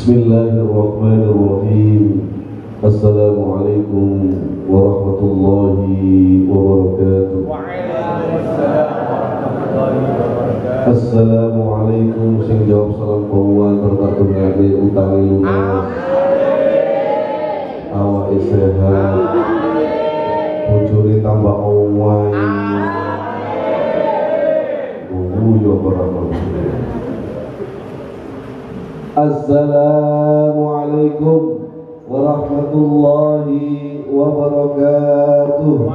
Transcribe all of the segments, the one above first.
Bismillahirrahmanirrahim. Assalamualaikum warahmatullahi wabarakatuh. Assalamualaikum sing jawab salam bawaan berkatu ngade utangi lunas. Awake sehat. Bojone tambah owai. Yo barangkali. Assalamualaikum warahmatullahi wabarakatuh.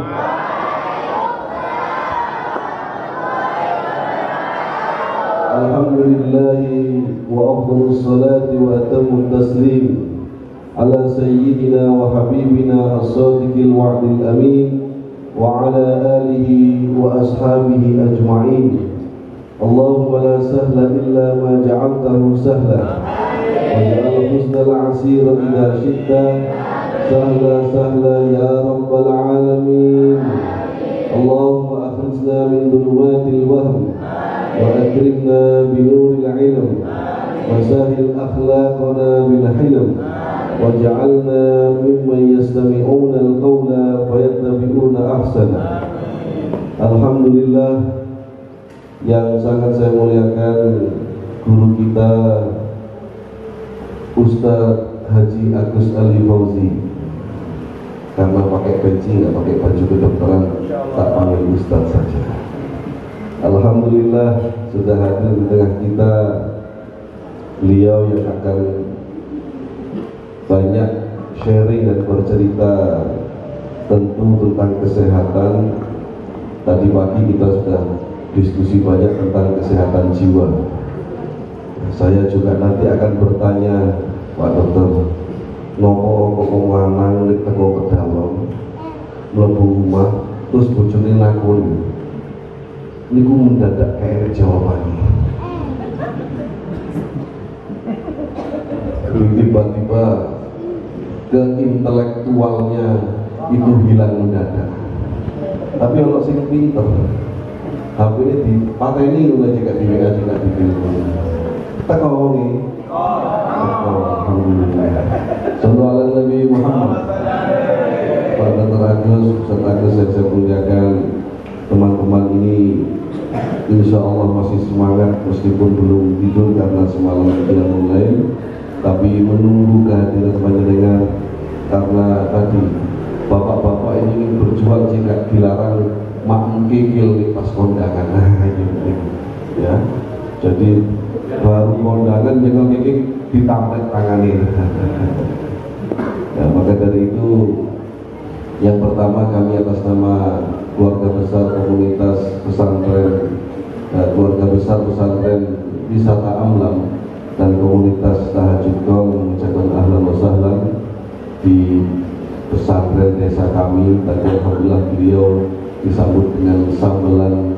Alhamdulillahi wa afdhalus salati wa atamut taslim ala sayyidina wa habibina as-sadiqil wa'dil amin wa ala alihi wa ashabihi وأصحابه أجمعين. اللهم لا سهل إلا ما جعلته سهلا واجعل حزن العسير إذا شئت سهلا سهلا يا رب العالمين. اللهم أخرجنا من ظلمات الوهم وأكرمنا بنور العلم وسهل أخلاقنا بالحلم واجعلنا ممن يستمعون القول فيتبعون أحسنه. Alhamdulillah, yang sangat saya muliakan guru kita Ustadz Haji Agus Ali Fauzi. Karena pakai peci nggak pakai baju kedokteran, tak panggil Ustadz saja. Alhamdulillah sudah hadir di tengah kita beliau yang akan banyak sharing dan bercerita tentu tentang kesehatan. Tadi pagi kita sudah diskusi banyak tentang kesehatan jiwa. Saya juga nanti akan bertanya, Pak Dokter, nopo kok lanang nek teko ke dalem mlebu rumah terus bojone nakoni. Niku mendadak kayak jawabannya. Tiba-tiba keintelektualnya itu hilang mendadak. Tapi kalau sing pinter, HP ini dipateni ngono juga di WA juga di telepon. Tak kau ni. Alhamdulillah. Sallallahu alaihi Nabi Muhammad. Pada terakhir serta saya muliakan teman-teman ini, insya Allah masih semangat meskipun belum tidur karena semalam tidak mulai. Tapi menunggu kehadiran panjenengan karena tadi bapak-bapak ini ingin berjuang jika dilarang mak kikil pas kondangan. Nah ini ya, jadi baru kondangan jangan kikil ditampek tanganin. Ya, maka dari itu yang pertama kami atas nama keluarga besar komunitas pesantren, keluarga besar pesantren Wisata Amlam dan komunitas Tahajud Qaum mengucapkan ahlan wa sahlan di pesantren desa kami. Tadi alhamdulillah beliau disambut dengan sambelan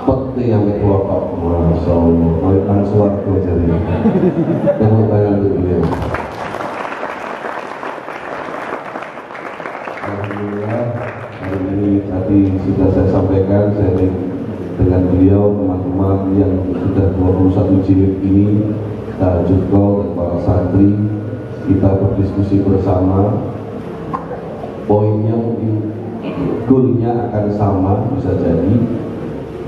pete yang kelopak, masya Allah, kalian suarga jadi. Tepuk tangan untuk beliau. Alhamdulillah hari ini tadi sudah saya sampaikan, saya dengan beliau, teman-teman yang sudah 21 jilid ini Tahajud Qaum dan para santri, kita berdiskusi bersama. Poinnya mungkin goalnya akan sama, bisa jadi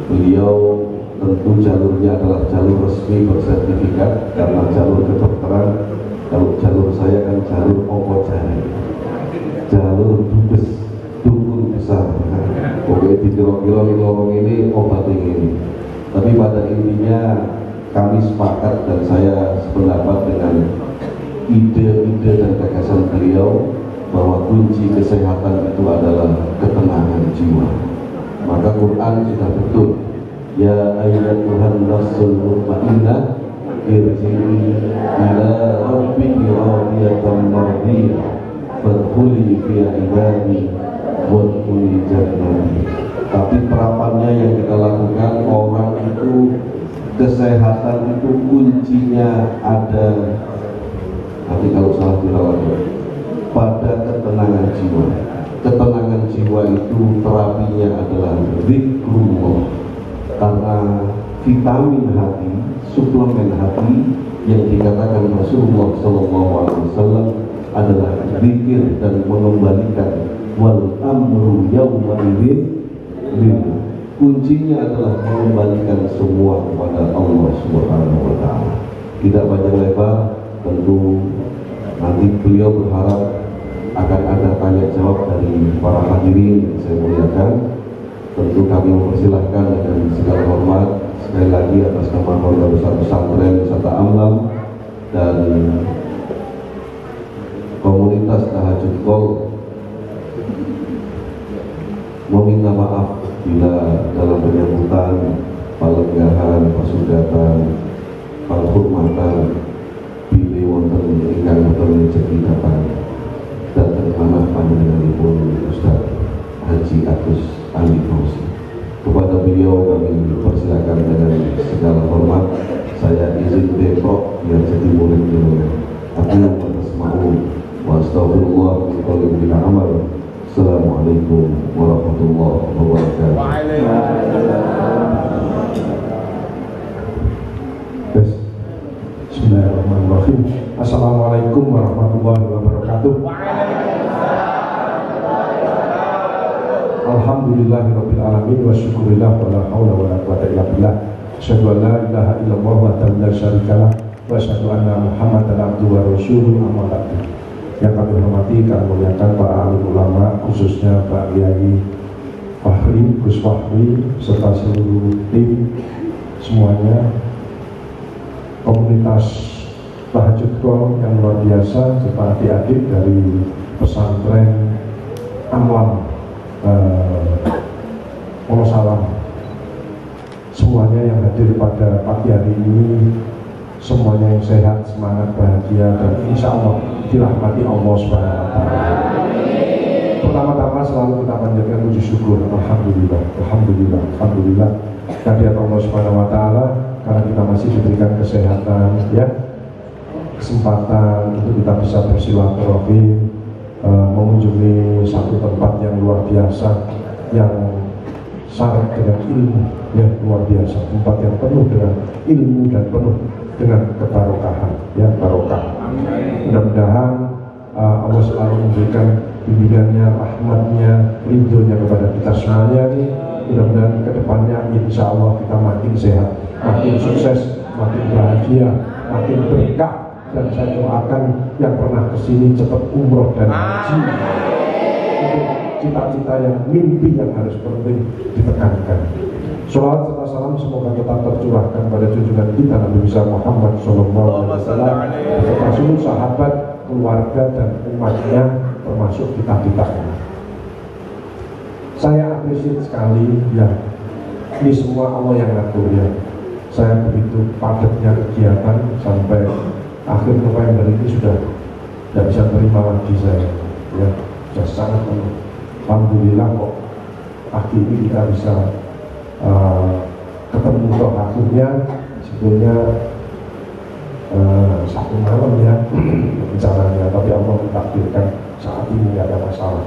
beliau tentu jalurnya adalah jalur resmi bersertifikat karena jalur kedokteran. Kalau jalur saya kan jalur pokokjari, jalur dubes, dukun besar. Pokoknya dikira-kira ngomong ini obatnya ini. Tapi pada intinya kami sepakat dan saya sependapat dengan ide-ide dan gagasan beliau bahwa kunci kesehatan itu adalah ketenangan jiwa. Maka Quran sudah betul, ya ayyatuhan nafsul mutmainnah irji'i ila rabbiki radiyatan mardiyah fadkhuli fi ibadi wadkhuli jannati. Tapi terapannya yang kita lakukan, orang itu kesehatan itu kuncinya ada, tapi kalau salah dirawat, pada ketenangan jiwa. Ketenangan jiwa itu terapinya adalah zikrullah, karena vitamin hati, suplemen hati yang dikatakan Rasulullah SAW adalah zikir dan mengembalikan. Wal amru yawma idzin lillah. Kuncinya adalah mengembalikan semua kepada Allah Subhanahu wa taala. Tidak panjang lebar, tentu nanti beliau berharap akan ada tanya jawab dari para hadirin yang saya muliakan. Tentu kami mempersilahkan dengan segala hormat sekali lagi atas nama keluarga besar pesantren Wisata Amlam dan komunitas Tahajud Qaum meminta maaf bila dalam penyambutan, palenggahan, pasugatan, penghormatan pilih wonten ingkang boten rezeki datang anak panjenenganipun Ustaz Haji Agus Ali Fauzi. beliau kami persilakan dengan segala hormat. Saya izin bentrok biar jadi murid dulu. Aku bertasma'u wa astagfirullah min qalbi bila amal. Assalamualaikum warahmatullahi wabarakatuh. Bismillahirrahmanirrahim. Assalamualaikum warahmatullahi wabarakatuh. Alhamdulillahirabbil alamin wa syukurillah wa la haula wa la quwwata illa billah. Asyhadu an la ilaha illallah wa la syarikalah wa asyhadu anna Muhammadan abduhu wa rasuluhu amma ba'du. Yang kami hormati, kami muliakan para alim ulama, khususnya Pak Kiai Fahri, Gus Fahri, serta seluruh tim semuanya, komunitas Tahajud Qol yang luar biasa, serta adik-adik dari pesantren Amlam Wonosalam, semuanya yang hadir pada pagi hari ini, semuanya yang sehat, semangat, bahagia, dan insya Allah dirahmati Allah Subhanahu wa Ta'ala. Pertama-tama selalu kita panjatkan puji syukur, alhamdulillah, alhamdulillah, alhamdulillah kehadirat Allah Subhanahu wa Ta'ala, karena kita masih diberikan kesehatan, ya, kesempatan untuk kita bisa bersilaturahim, mengunjungi satu tempat yang luar biasa, yang syarat dengan ilmu, ya, luar biasa, tempat yang penuh dengan ilmu dan penuh dengan kebarokahan, ya, barokah. Mudah-mudahan Allah selalu memberikan bimbingannya, rahmatnya, ridhonya kepada kita semuanya. Mudah-mudahan kedepannya insya Allah kita makin sehat, makin sukses, makin bahagia, makin berkah. Dan saya doakan yang pernah kesini cepat umroh dan haji, untuk cita-cita yang mimpi yang harus penting ditekankan. Sholawat serta salam semoga tetap tercurahkan pada junjungan kita Nabi besar Muhammad SAW, beserta seluruh sahabat, keluarga dan umatnya, termasuk kita-kita. Saya apresiasi sekali, ya, ini semua Allah yang ngatur, ya. Saya begitu padatnya kegiatan sampai akhir November ini sudah tidak bisa terima lagi saya, ya, sudah sangat penuh. Alhamdulillah kok pagi ini kita bisa ketemu untuk akhirnya, sebetulnya satu malam, ya, rencananya, tapi Allah mentakdirkan saat ini tidak ada masalah.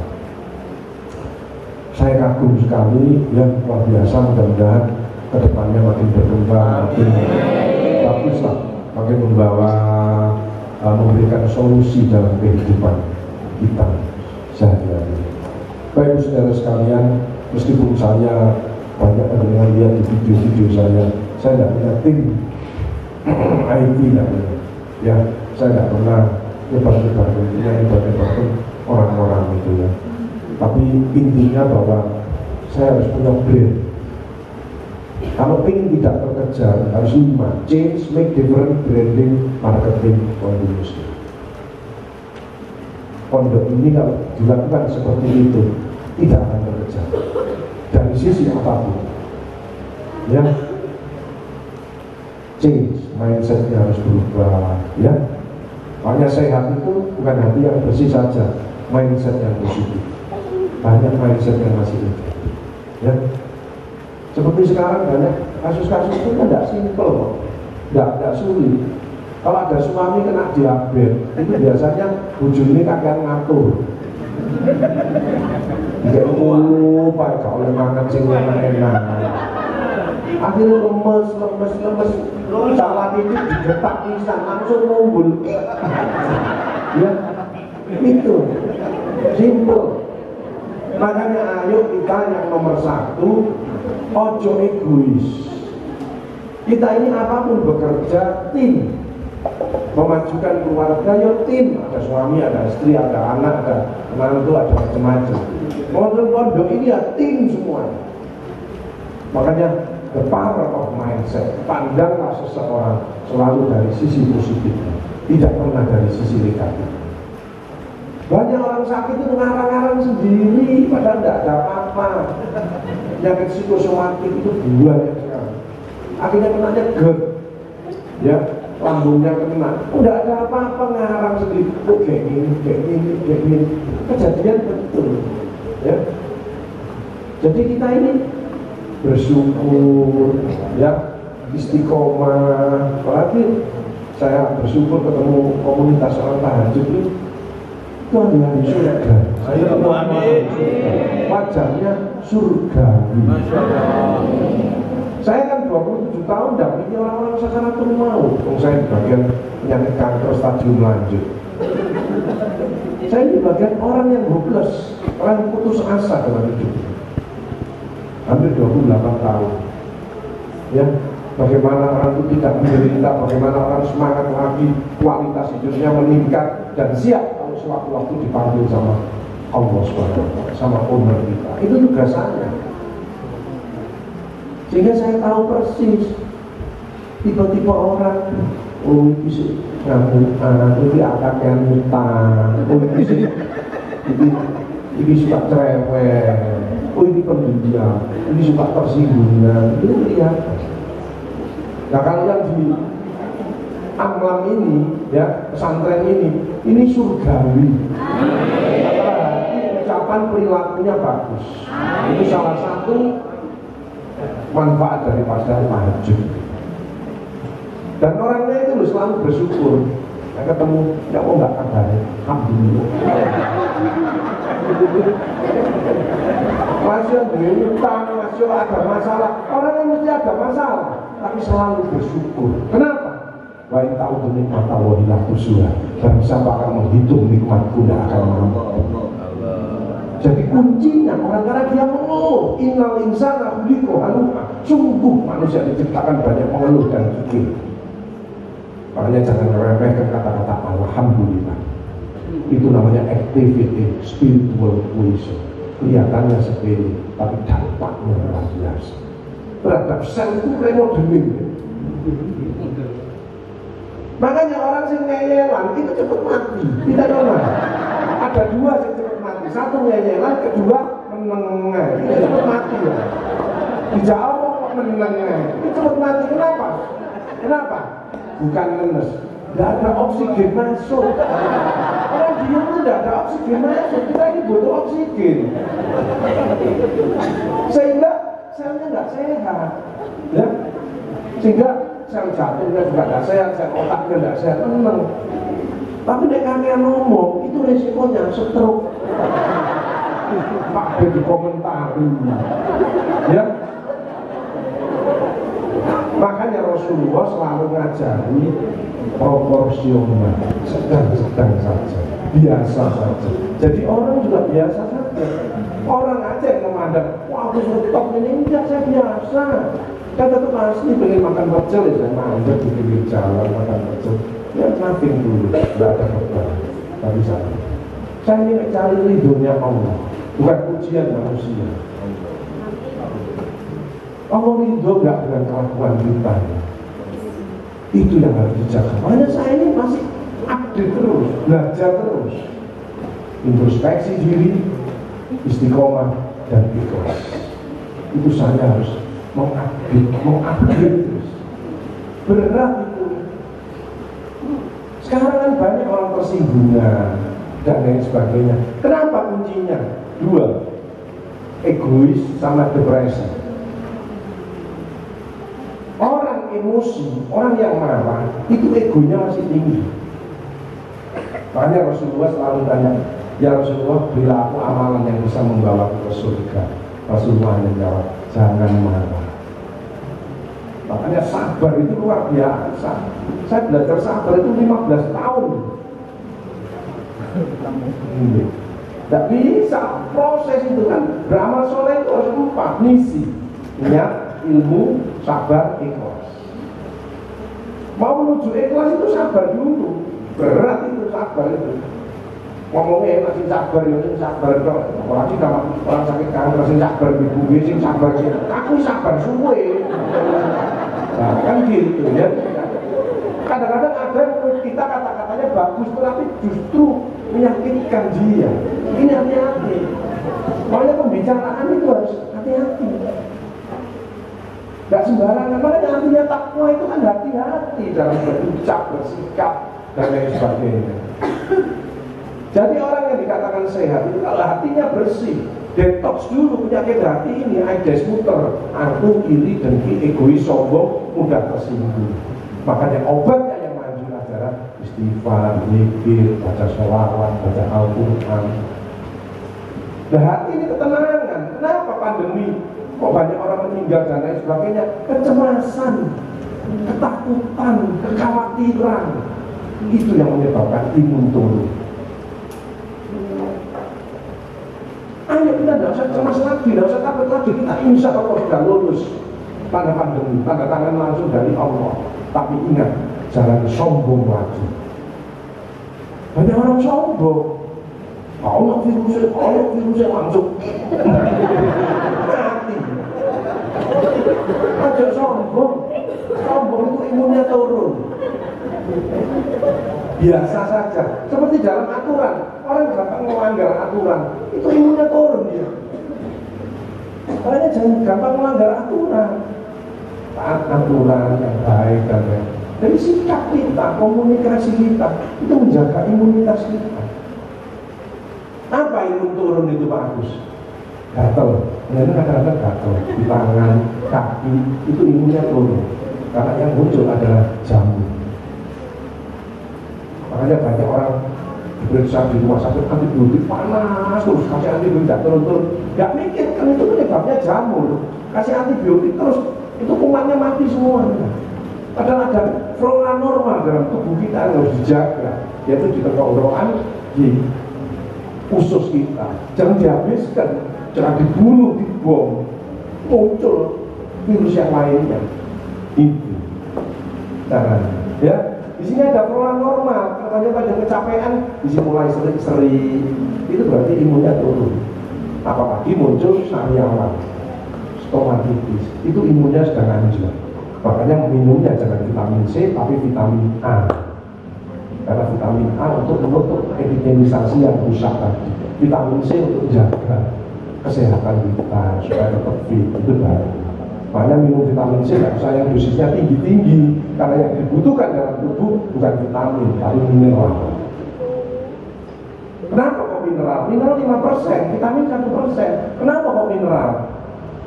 Saya kagum sekali, ya, luar biasa. Mudah-mudahan kedepannya makin berkembang, makin bagus lah, makin membawa, memberikan solusi dalam kehidupan kita sehari-hari. Baik saudara sekalian, meskipun saya banyak pendengar lihat di video-video saya tidak punya tim IT, tidak punya, ya, saya tidak pernah nyebar-nyebar orang-orang itu, ya. Tapi intinya bahwa saya harus punya brand. Kalau ingin tidak terkejar harus 5: change, make different, branding, marketing, continuously. Pondok ini kalau dilakukan seperti itu tidak akan terkejar dari sisi apapun, ya. Change, mindsetnya harus berubah, ya. Makanya sehat itu bukan hati yang bersih saja, mindset yang positif. Banyak mindset yang masih negatif, ya. Seperti sekarang banyak kasus-kasus itu kan tidak simpel kok, tidak sulit. Kalau ada suami kena diabetes, itu biasanya ujungnya kakek ngatur. Tidak lupa kalau oleh makan sing enak. Akhirnya lemes, salah itu digetak pisang langsung ngumpul. Ya, itu simple. Makanya ayo kita yang nomor 1, ojo egois. Kita ini apapun bekerja tim, memajukan keluarga, ya tim. Ada suami, ada istri, ada anak, ada menantu, ada macam-macam. Pondok ini ya tim semua. Makanya the power of mindset. Pandanglah seseorang selalu dari sisi positif, tidak pernah dari sisi negatif. Banyak orang sakit itu ngarang-ngarang sendiri, padahal tidak ada apa-apa. Penyakit psikosomatik itu banyak sekali. Akhirnya kenanya GERD, ya, lambungnya kena. Udah ada apa-apa, ngarang sendiri. Oh, kayak gini. Kejadian betul, ya. Jadi kita ini bersyukur, ya, istiqomah. Apalagi saya bersyukur ketemu komunitas orang tahajud itu hari-hari surga. Wajahnya surgawi. Saya kan 27 tahun dampingi orang-orang sakaratul maut. Saya di bagian penyakit kanker stadium lanjut. Saya di bagian orang yang hopeless, orang yang putus asa dalam hidup. Hampir 28 tahun. Ya, bagaimana orang itu tidak menderita, bagaimana orang semangat lagi, kualitas hidupnya meningkat dan siap kalau sewaktu-waktu dipanggil sama Allah SWT, sama owner kita. Itu tugas saya. Sehingga saya tahu persis tipe-tipe orang, oh ini ngamukan, ini akad yang utang, oh ini suka cerewet, oh ini pendiam, ini suka tersinggungan. Itu lihat. Nah kalau yang di Amlam ini, ya, pesantren ini surgawi. Berarti ucapan perilakunya bagus. Itu salah satu manfaat daripada tahajud. Dan orangnya itu selalu bersyukur. Saya ketemu, ya kok nggak kabarnya, alhamdulillah. Masih ada utang, masih ada masalah. Orangnya mesti ada masalah, tapi selalu bersyukur. Kenapa? Wa in ta'udzu ni'matallahi la tuhsuha. Dan siapa akan menghitung nikmatku tidak akan mampu. Jadi kuncinya kadang-kadang dia mengeluh. Innal insana khuliqa halu'a. Sungguh manusia diciptakan banyak mengeluh dan zikir. Makanya jangan meremehkan kata-kata alhamdulillah. Itu namanya activity spiritual cohesion. Kelihatannya sepele, tapi dampaknya luar biasa. Terhadap sel itu remodeling. Makanya orang yang ngeyelan itu cepat mati. Tidak normal. Ada dua yang cepat mati. Satu ngeyelan, kedua menengah. Itu cepat mati ya. Dijawab menengah. Itu cepat mati. Kenapa? Kenapa? Bukan lemes. Tidak ada oksigen masuk. Orang diam itu tidak ada oksigen masuk. Kita ini butuh oksigen. Sehingga selnya tidak sehat. Ya. Sehingga sel jantungnya juga tidak sehat, sel otaknya tidak sehat, tenang. Tapi nek kalian ngomong, itu resikonya stroke. Pak di komentari. Ya. Makanya Rasulullah selalu ngajari proporsional, sedang-sedang saja, biasa saja. Jadi orang juga biasa saja. Orang aja yang memandang, wah aku top ini, enggak, saya biasa. Kan tetap asli pengen makan pecel ya, saya mandek di pinggir jalan makan pecel. Ya nothing dulu, tidak ada beban. Tapi saya ini mencari ridhonya Allah, bukan pujian manusia. Allah ridho gak dengan kelakuan kita. Itu yang harus dijaga. Makanya saya ini masih update terus, belajar terus, introspeksi diri, istiqomah dan ikhlas. Itu saya harus mengupdate terus. Berat itu. Sekarang kan banyak orang tersinggungan dan lain sebagainya. Kenapa kuncinya? Dua, egois sama depresi. Orang emosi, orang yang marah, itu egonya masih tinggi. Makanya Rasulullah selalu tanya, ya Rasulullah, berilah aku amalan yang bisa membawa aku ke surga. Rasulullah menjawab, jangan marah. Makanya sabar itu luar biasa. Saya belajar sabar itu 15 tahun. Tidak bisa, proses itu kan. Beramal soleh itu harus 4, misi, niat, ilmu, sabar, ikhlas. Mau menuju ikhlas itu sabar dulu. Berat itu sabar itu. Ngomongnya enak sih sabar, ya sih sabar dong. Apalagi kalau orang sakit kanker sih sabar, ibu sih sabar sih. Aku sabar suwe. Nah kan gitu ya. Kadang-kadang ada yang kita kata-katanya bagus, tetapi justru menyakitkan dia. Ini hati-hati. Makanya pembicaraan itu harus hati-hati. Gak sembarangan, makanya artinya takwa itu kan hati-hati dalam berucap, bersikap, dan lain sebagainya. Jadi orang yang dikatakan sehat itu kalau hatinya bersih Detox dulu penyakit hati ini, Aedes muter, aku, iri, dengki, egois, sombong, mudah tersinggung. Makanya obatnya yang maju adalah istighfar, zikir, baca sholawat, baca Al-Quran. Nah, hati ini ketenangan. Kenapa pandemi? Kok banyak orang meninggal dan lain sebagainya? Kecemasan, ketakutan, kekhawatiran. Itu yang menyebabkan imun turun. Ayo kita tidak usah cemas lagi, tidak usah takut lagi. Kita insya Allah sudah lulus pada pandemi, tanda tangan langsung dari Allah. Tapi ingat, jangan sombong lagi. Banyak orang sombong. Allah virusnya langsung mati. Aja sombong. Sombong itu imunnya turun. Biasa saja, seperti dalam aturan. Orang gampang melanggar aturan, itu imunnya turun dia. Makanya jangan gampang melanggar aturan. Taat aturan yang baik dan baik. Dari sikap kita, komunikasi kita, itu menjaga imunitas kita. Apa imun turun itu Pak Agus? Gatel, kadang-kadang gatel di tangan, kaki, itu imunnya turun. Karena yang muncul adalah jamur. Makanya banyak orang diperiksa di rumah sakit antibiotik panas terus, kasih antibiotik tidak turun-turun. Gak mikir, kan itu penyebabnya jamur. Kasih antibiotik terus, itu kumannya mati semuanya. Padahal ada flora normal dalam tubuh kita yang harus dijaga, yaitu di tenggorokan, di usus kita. Jangan dihabiskan, jangan dibunuh, dibom. Muncul virus yang lainnya. Itu caranya, ya. Di sini ada flora normal. Katanya pada kecapean, di sini mulai seri-seri. Itu berarti imunnya turun. Apalagi muncul sariawan, stomatitis. Itu imunnya sedang anjlok. Makanya minumnya jangan vitamin C, tapi vitamin A. Karena vitamin A untuk menutup epitelisasi yang rusak tadi. Vitamin C untuk jaga kesehatan kita supaya tetap fit. Itu baru. Makanya minum vitamin C nggak usah yang dosisnya tinggi-tinggi, karena yang dibutuhkan dalam tubuh bukan vitamin, tapi mineral. Kenapa kok mineral? Mineral 5%, vitamin 1%. Kenapa kok mineral?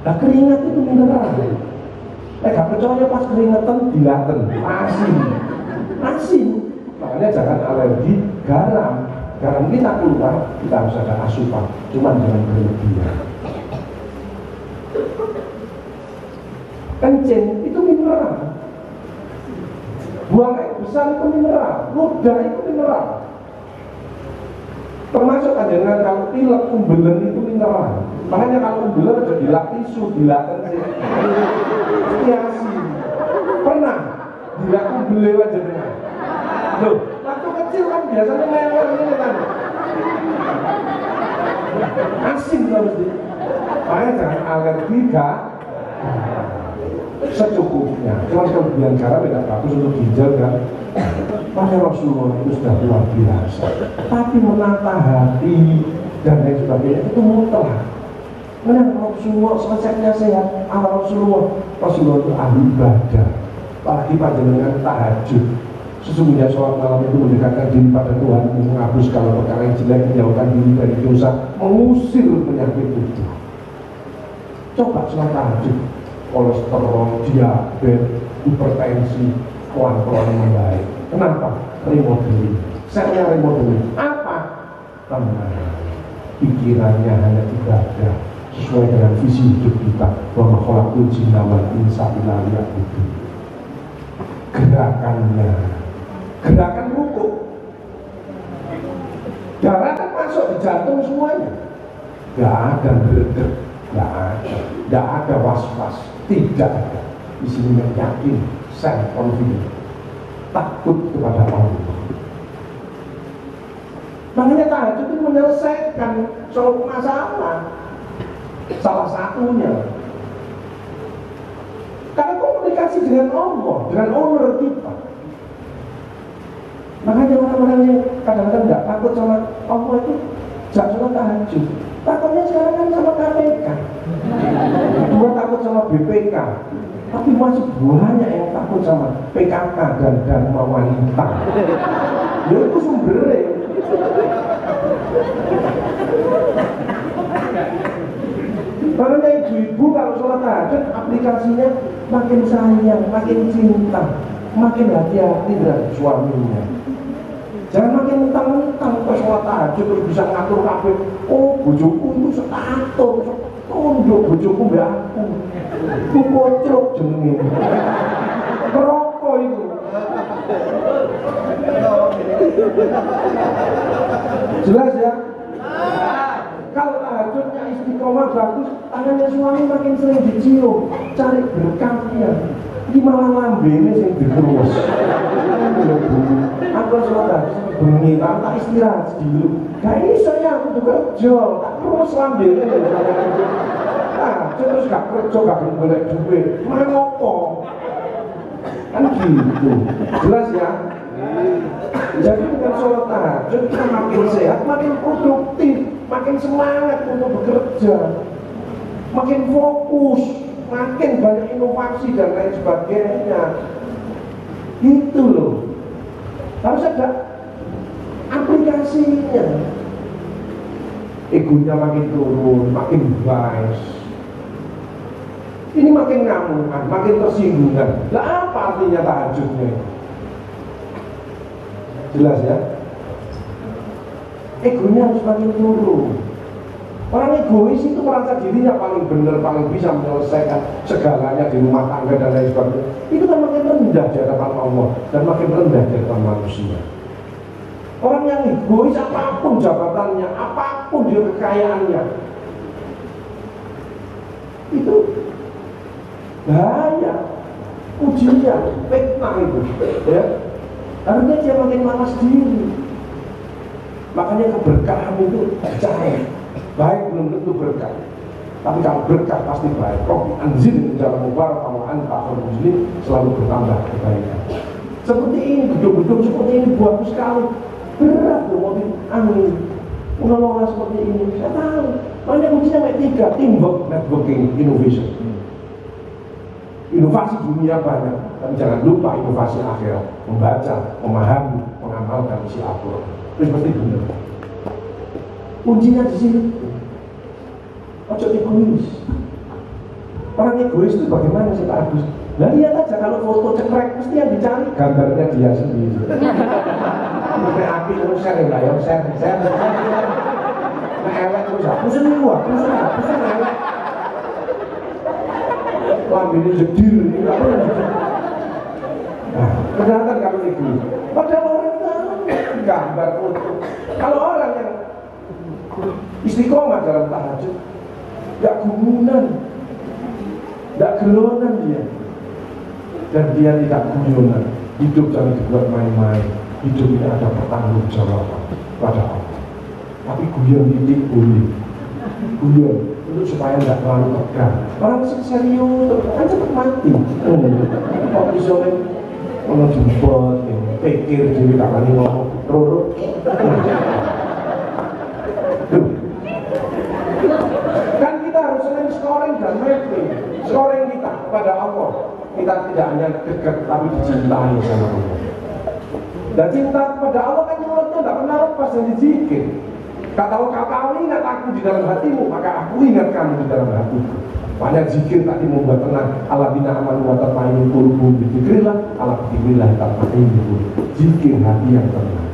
Nah, keringat itu mineral. Gak percaya pas keringetan dilaten, asin. Makanya jangan alergi garam. Garam kita keluar, kita harus ada asupan, cuma jangan berlebihan. Kencing itu mineral, buang air besar itu mineral, ludah itu mineral. Termasuk dengan kalau pilek, umbelen itu mineral. Makanya kalau umbelen ada dilak tisu, dilak kencing, hiasi. Pernah dilak umbelen aja dengan. Loh, waktu kecil kan biasanya mewah ini kan. Asin harus di. Makanya jangan alergi secukupnya. Cuma kelebihan garam tidak bagus untuk ginjal kan. Pada Rasulullah itu sudah luar biasa. Tapi menata hati dan lain sebagainya itu mutlak. Karena Rasulullah resepnya sehat. Rasulullah itu ahli ibadah. Apalagi panjenengan tahajud. Sesungguhnya sholat malam itu mendekatkan diri pada Tuhan, menghapus segala perkara yang jelek, menjauhkan diri dari dosa, mengusir penyakit tubuh. Coba sholat tahajud. Kolesterol, diabetes, hipertensi, pelan-pelan membaik. Kenapa? Remodeling. Selnya remodeling. Apa? Tenang. Pikirannya hanya ibadah sesuai dengan visi hidup kita. Wa ma khalaqtul jinna wal insa illa liya'budun. Gerakan rukuk. Darah kan masuk di jantung semuanya. Gak ada berdetak, gak ada was-was. Tidak ada. Di sini yang yakin, self confident, takut kepada Allah. Makanya tahajud itu menyelesaikan suatu masalah. Salah satunya, karena komunikasi dengan Allah, dengan owner kita. Makanya orang-orang yang kadang-kadang tidak takut sama Allah itu jangan sholat tahajud. Takutnya sekarang kan sama KPK. Dua takut sama BPK. Tapi masih banyak yang takut sama PKK dan Dharma Wanita. Ya itu sumbernya. Makanya ibu-ibu kalau sholat tahajud aplikasinya makin sayang, makin cinta, makin hati-hati dengan suaminya. Jangan makin mentang-mentang pas sholat tahajud terus bisa ngatur kabeh. Oh, bojoku itu setatur, tunduk bojoku mbak aku. Ku kocok jenenge. Kerokok itu. Jelas ya? Kalau tahajudnya istiqomah bagus, tangannya suami makin sering dicium, cari berkahnya. Ini malah lambene sing diterus. Aku sholat tahajud bengi, tak istirahat dulu. Gak iso ya, aku juga kerja, tak terus lambene. Nah, terus gak kerja, gak boleh duit, malah ngopo. Kan gitu, jelas ya? Jadi dengan sholat tahajud kita makin sehat, makin produktif, makin semangat untuk bekerja, makin fokus, makin banyak inovasi dan lain sebagainya. Itu loh, harus ada aplikasinya. Egonya makin turun, makin wise. Ini makin ngamungan, makin tersinggungan. Lah apa artinya tahajudnya? Jelas ya? Egonya harus makin turun. Orang egois itu merasa dirinya paling benar, paling bisa menyelesaikan segalanya di rumah tangga dan lain sebagainya. Itu kan makin rendah di hadapan Allah dan makin rendah di hadapan manusia. Orang yang egois apapun jabatannya, apapun dia kekayaannya, itu bahaya, ujian, fitnah itu, ya. Harusnya dia makin malas diri. Makanya keberkahan itu percaya. Baik belum tentu berkah, tapi kalau berkah pasti baik. Robi anzil dalam mubarak wa anta akhirul muslim, selalu bertambah kebaikan. Seperti ini, gedung-gedung seperti ini bagus sekali. Berat loh mobil angin mengelola seperti ini. Saya tahu. Makanya kuncinya tiga, teamwork, networking, innovation. Inovasi dunia banyak, tapi jangan lupa inovasi akhirat. Membaca, memahami, mengamalkan isi Al-Quran. Itu seperti benar. Kuncinya di sini. Ojo egois. Orang egois itu bagaimana sih Pak Agus? Nah lihat aja kalau foto cekrek mesti yang dicari gambarnya dia sendiri. Sampai api terus share lah ya, share. Nah elek terus hapusin nih gua, hapusin elek. Lambini jedir ini apa yang jedir? Nah, kelihatan kalau egois. Padahal orang tahu gambar foto. Kalau orang yang istiqomah dalam tahajud, gak gumunan, gak gelonan dia, dan dia tidak guyonan. Hidup jangan dibuat main-main. Hidup ini ada pertanggungjawaban pada Allah. Tapi guyon titik boleh, guyon untuk supaya tidak terlalu tegang. Orang serius kan cepat mati. Kok bisa kalau jemput, pikir jadi tak kali ngomong roro. Kan kita harus sering scoring dan mapping. Scoring kita kepada Allah. Kita tidak hanya dekat tapi dicintai sama Allah. Dan cinta kepada Allah kan mulutnya tidak pernah lepas dari zikir. Kata kau ingat aku di dalam hatimu, maka aku ingat kamu di dalam hatiku. Makanya zikir tadi membuat tenang. Alladzina amanu wa tatma'innu qulubuhum bi dzikrillah, ala dzikrillah tatma'innu qulub. Zikir hati yang tenang.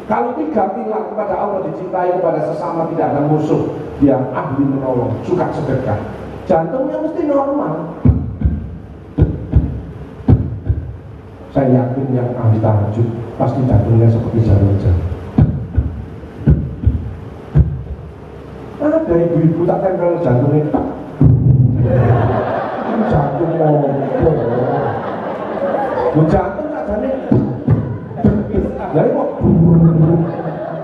Kalau tiga pilar kepada Allah, dicintai kepada sesama, tidak ada musuh, dia ahli menolong, suka sedekah, jantungnya mesti normal. Saya yakin yang ahli tahajud pasti jantungnya seperti jarum-jarum. Ada ibu-ibu tak tempel jantungnya, jantung ngobrol, jantung sajane. Jadi kok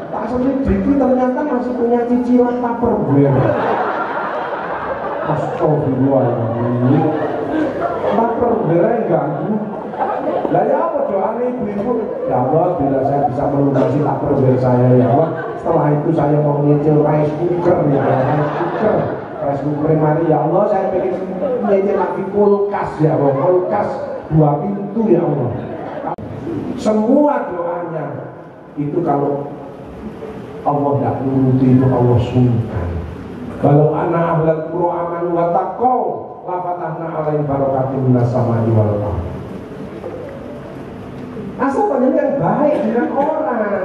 tak selidiki ternyata masih punya cicilan Tupperware. Astagfirullahaladzim. Tupperware ganggu. Lah ya apa doanya ibu-ibu? Ya Allah, bila saya bisa melunasi Tupperware saya ya Allah. Setelah itu saya mau nyicil rice cooker ya, rice cooker mari ya Allah, saya pengen nyicil lagi kulkas ya Allah, kulkas 2 pintu ya Allah. Semua doanya itu kalau Allah tidak nuruti itu Allah sungkan. Kalau anak ahlal qura amanu wa taqaw la fatahna alaihim barakatim minas samai wal ardh. Asal panjenengan baik dengan orang,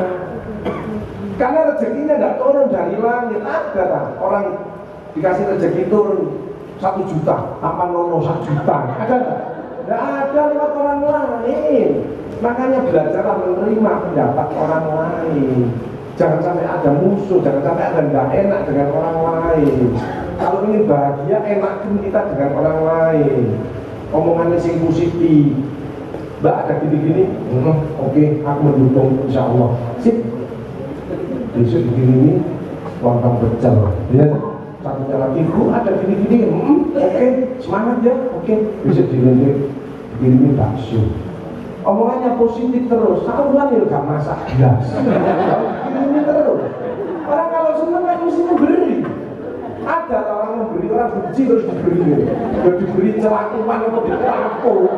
karena rezekinya tidak turun dari langit. Ada tak orang dikasih rezeki turun 1 juta, apa nono 1 juta? Ada tak? Tidak ada, lewat orang lain. Makanya belajarlah menerima pendapat orang lain. Jangan sampai ada musuh, jangan sampai ada tidak enak dengan orang lain. Kalau ingin bahagia, enakin kita dengan orang lain. Omongannya sing positif. Mbak ada gini-gini, oke, aku mendukung, insya Allah. Sip. Besok begini, lontong pecel. Lihat, satunya lagi, Bu ada gini-gini, oke, semangat ya, oke. Besok begini bakso. Omongannya positif terus, sahuran ya gak masak gas. Begini terus. Orang kalau senang kan mesti memberi. Ada orang memberi, orang benci terus diberi. Udah diberi celakuan atau ditampung.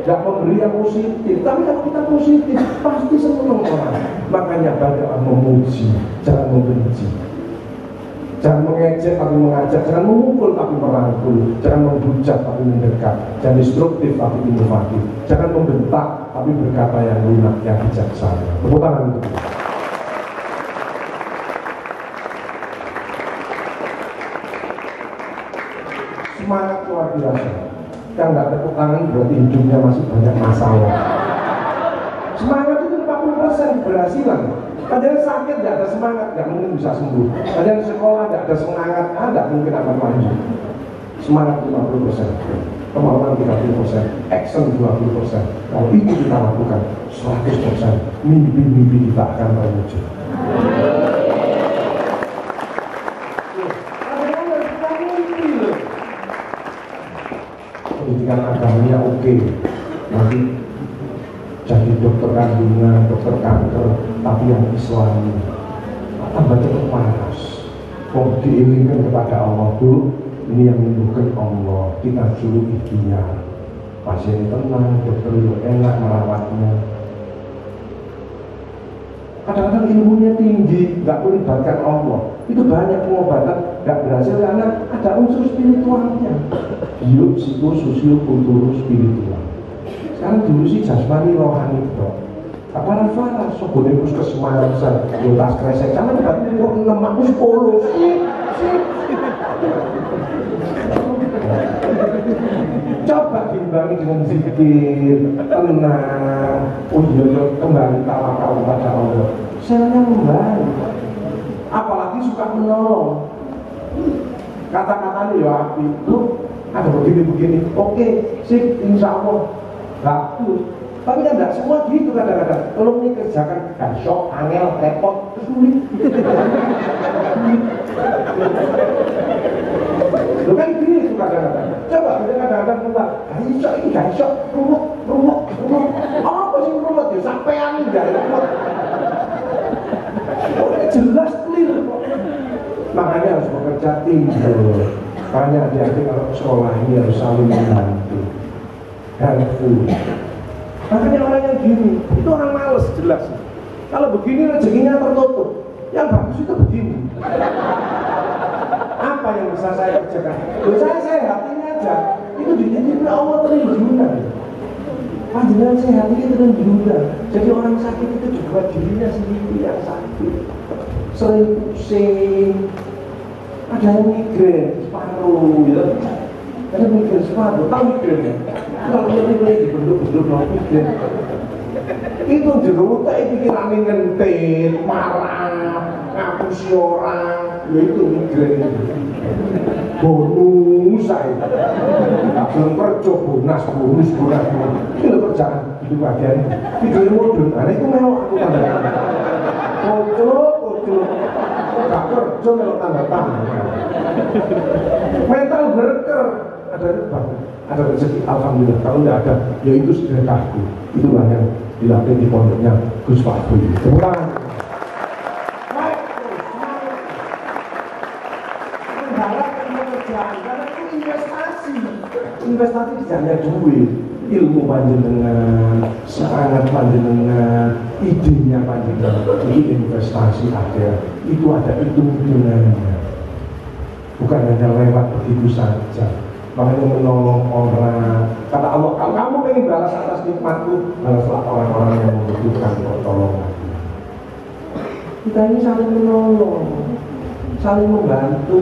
Gak memberi yang positif, tapi kalau kita positif pasti senang orang. Makanya banyaklah memuji, jangan membenci. Jangan mengejek tapi mengajak, jangan memukul tapi merangkul, jangan menghujat tapi mendekat, jangan destruktif tapi inovatif, jangan membentak tapi berkata yang lunak, yang bijaksana. Tepuk tangan untuk kita. Semangat luar biasa. Yang nggak tepuk tangan berarti hidupnya masih banyak masalah. Semangat itu 40% keberhasilan. Padahal sakit nggak ada semangat, nggak mungkin bisa sembuh. Padahal sekolah nggak ada semangat, nggak mungkin akan maju. Semangat 50%, kemauan 30%, action 20%. Kalau itu kita lakukan 100%, mimpi-mimpi kita akan terwujud. Pendidikan agamanya oke, nanti jadi dokter kandungan, dokter kanker, tapi yang Islami tambah cepat panas. Kok diinginkan kepada Allah dulu, ini yang menyembuhkan Allah, kita suruh ikhtiar. Pasien tenang, dokter juga enak merawatnya. Kadang-kadang ilmunya tinggi, nggak melibatkan Allah. Itu banyak pengobatan nggak berhasil karena ada unsur spiritualnya. Bio, psiko, sosio, kultur, spiritual. Sekarang dulu sih jasmani rohani bro. Kapan Farah, sobone puskesmas, tas kresek, sama berarti kok 6 aku 10. Coba diimbangi dengan zikir, tenang, kembali tawakal kepada Allah. Selnya membantu. Apalagi suka menolong. Kata-katanya ya api, ada begini-begini, oke, sip, insya Allah bagus. Tapi kan tidak semua gitu kadang-kadang. Tolong ini kerjakan, kan shock, angel, repot, sulit. Lu kan gitu kadang-kadang. Coba kadang-kadang keluar, gak iso, rumah. Apa sih rumah ya? Sampean dari rumah. Jelas clear kok. Makanya harus bekerja tinggal. Makanya hati-hati kalau sekolah ini harus saling membantu. Helpful. Makanya orang yang gini, itu orang males jelas. Kalau begini rezekinya tertutup. Yang bagus itu begini. Apa yang bisa saya kerjakan? Saya sehat ini aja. Itu dititipin Allah triliunan. Panjenengan sehat ini triliunan. Jadi orang sakit itu juga dirinya sendiri yang sakit. Sering pusing. Ada yang migrain separuh, ya. Ada migrain separuh, tahu migrain ya? Kalau migrain dibentuk-bentuk mau migrain. Itu jeruk tak pikirannya ngentit, marah, ngapusi orang, ya itu migrain. Bonus saya. Belum kerja bonus. Ini lo kerjaan itu bagian. Video modern, nah itu mewah aku tanda-tanda. Kocok. Gak kerja melok tanda tangan. Mental berker. Ada rezeki, alhamdulillah. Kalau tidak ada, ya itu sedekahku. Itulah yang dilatih di pondoknya Gus Fakri. Tepuk tangan. Mengharapkan pekerjaan karena itu investasi. Investasi tidak duit. Ilmu panjenengan, semangat panjenengan, idenya panjenengan, itu investasi ada, itu ada hitung-hitungannya. bukan hanya lewat begitu saja. Makanya menolong orang. Kata Allah, kalau kamu ingin balas atas nikmatku, balaslah orang-orang yang membutuhkan pertolongan. Kita ini saling menolong, saling membantu,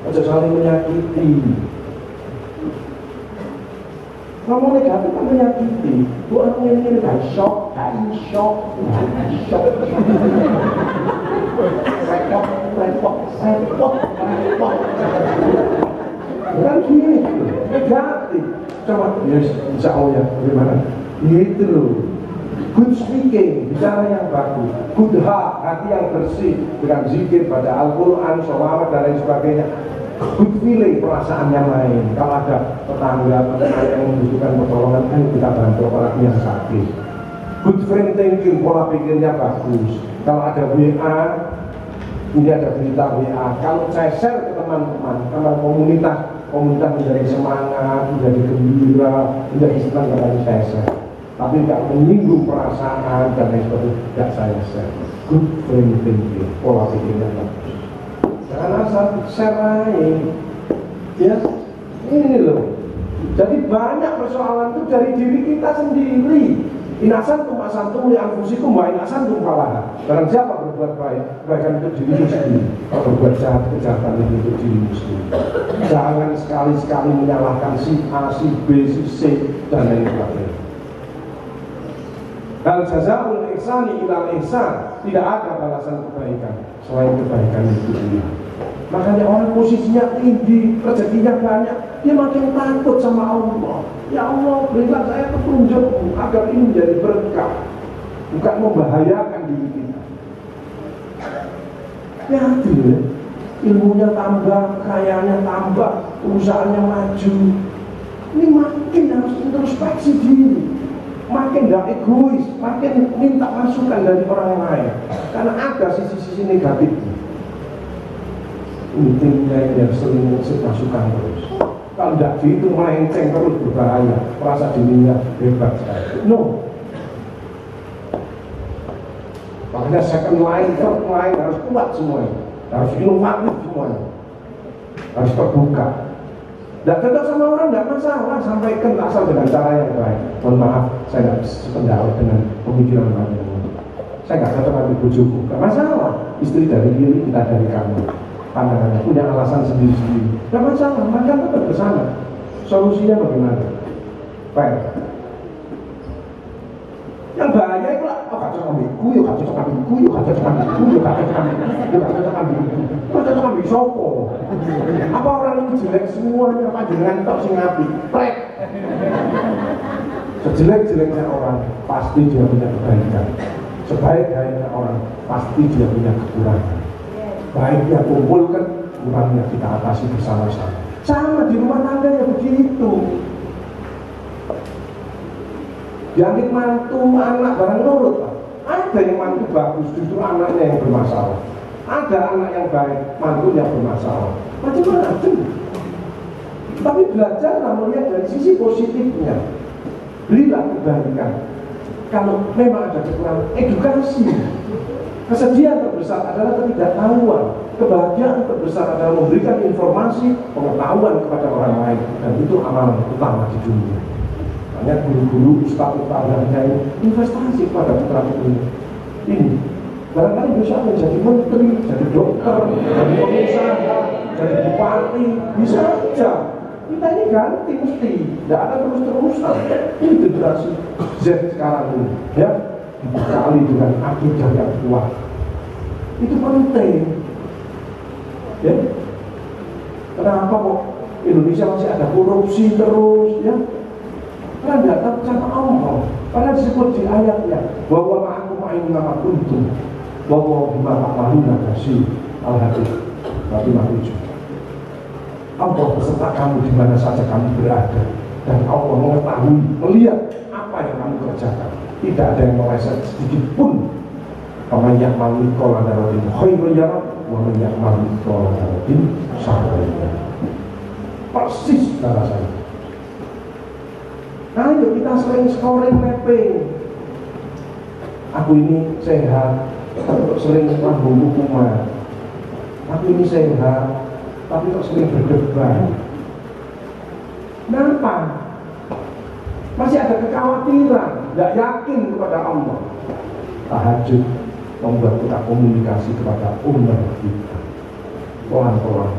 atau saling menyakiti. Ngomong negatif kan menyakiti. Bu orang ini kan shock. Repot. Kan gitu, negatif. Coba, yes, insya Allah ya, bagaimana? Gitu loh. Good speaking, bicara yang bagus. Good heart, hati yang bersih dengan zikir, pada Al-Quran, sholawat dan lain sebagainya. Good feeling, perasaan yang lain. Kalau ada tetangga yang membutuhkan pertolongan, kan kita bantu orang yang sakit. Good friend thinking, pola pikirnya bagus. Kalau ada WA, ini ada berita WA. Kalau saya share ke teman-teman, karena komunitas menjadi semangat, menjadi gembira, menjadi senang kalau saya share. Tapi tidak menyinggung perasaan dan lain sebagainya, tidak saya share. Good friend thinking, pola pikirnya bagus. Jangan asal share aja. Ya, ini loh. Jadi banyak persoalan itu dari diri kita sendiri. Inasan tum asantum li anfusikum wa inasan tum falaha. Barang siapa berbuat baik, kebaikan itu dirimu sendiri. Kalau berbuat jahat, kejahatan itu untuk dirimu sendiri. Jangan sekali-sekali menyalahkan si A, si B, si C dan lain sebagainya. Hal jazaa'ul ihsani ilal ihsan, tidak ada balasan kebaikan selain kebaikan itu sendiri. Makanya orang posisinya tinggi, rezekinya banyak, dia makin takut sama Allah. Ya Allah, berilah saya petunjukmu agar ini menjadi berkah, bukan membahayakan diri kita. Ya adil, ilmunya tambah, kekayaannya tambah, perusahaannya maju. Ini makin harus introspeksi diri, makin gak egois, makin minta masukan dari orang lain. Karena ada sisi-sisi negatifnya. Intinya yang sering ngasih masukan terus. Kalau tidak gitu melenceng terus berbahaya, merasa dirinya hebat sekali. No. Makanya second line, third line harus kuat semuanya, harus inovatif semuanya, harus terbuka. Tidak cocok sama orang tidak masalah, sampaikan asal dengan cara yang baik. Mohon maaf, saya tidak sependapat dengan pemikiran panjenengan. Saya nggak cocok dengan bojoku, nggak masalah. Istri dari diri, kita dari kamu. Pandangannya punya alasan sendiri-sendiri, nggak masalah, makan tetap bersama. Solusinya bagaimana? Baik. Yang bahaya itu lah, oh kacau ambilku, yuk kacau ambilku, yuk kacau ambilku, yuk kacau ambilku, yuk kacau ambilku, kacau ambil sopo. Apa orang itu jelek semuanya, panjenengan tok sing apik, prek. Sejelek-jeleknya orang, pasti dia punya kebaikan. Sebaik-baiknya orang, pasti dia punya kekurangan. Baiknya kumpulkan, kurangnya kita atasi bersama-sama. Sama di rumah tangga ya begitu. Jangan mantu anak barang nurut, Pak. Ada yang mantu bagus, justru anaknya yang bermasalah. Ada anak yang baik, mantunya bermasalah. Macam-macam. Tapi belajarlah melihat dari sisi positifnya. Berilah kebaikan. Kalau memang ada kekurangan, edukasi. Kesedihan terbesar adalah ketidaktahuan. Kebahagiaan terbesar adalah memberikan informasi, pengetahuan kepada orang lain. Dan itu amalan utama di dunia. Makanya guru-guru, ustaz-ustaz dan kiai investasi kepada putra-putri ini. Barangkali bisa menjadi menteri, jadi dokter, jadi pengusaha, jadi bupati, bisa saja. Kita ini ganti mesti, tidak ada terus-terusan. Ini generasi Z sekarang ini, ya. Dibekali dengan akidah yang kuat, itu penting. Ya, kenapa kok Indonesia masih ada korupsi terus? Ya, karena tidak tahu cara Allah. Karena disebut di ayatnya bahwa ma'akum aina kuntum, bahwa bima ta'maluna basir. Al-Hadid 57. Allah beserta kamu di mana saja kamu berada, dan Allah mengetahui, melihat apa yang kamu kerjakan. Tidak ada yang meleset sedikit pun. Faman ya'mal mithqala dzarratin khairan yarah wa man ya'mal mithqala dzarratin syarran yarah. Persis rasanya. Nah, yuk kita sering scoring mapping. Aku ini sehat, sering lambungku kumat. Aku ini sehat, tapi kok sering berdebat. Kenapa? Masih ada kekhawatiran, tidak yakin kepada Allah. Tahajud membuat kita komunikasi kepada umat kita pelan-pelan.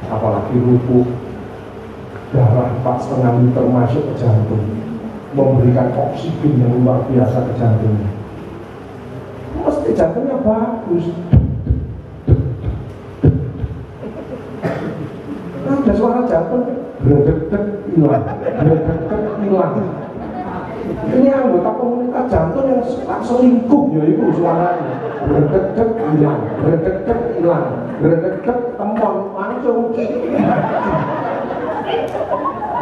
Apalagi ruku darah 4,5 liter masuk ke jantung, memberikan oksigen yang luar biasa ke jantungnya. Mesti jantungnya bagus. Ada suara jantung berdek-dek hilang, berdek-dek hilang. Ini anggota komunitas jantung yang tak selingkuh, ya itu suaranya berdek-dek hilang, berdek-dek hilang, berdek-dek temon langsung.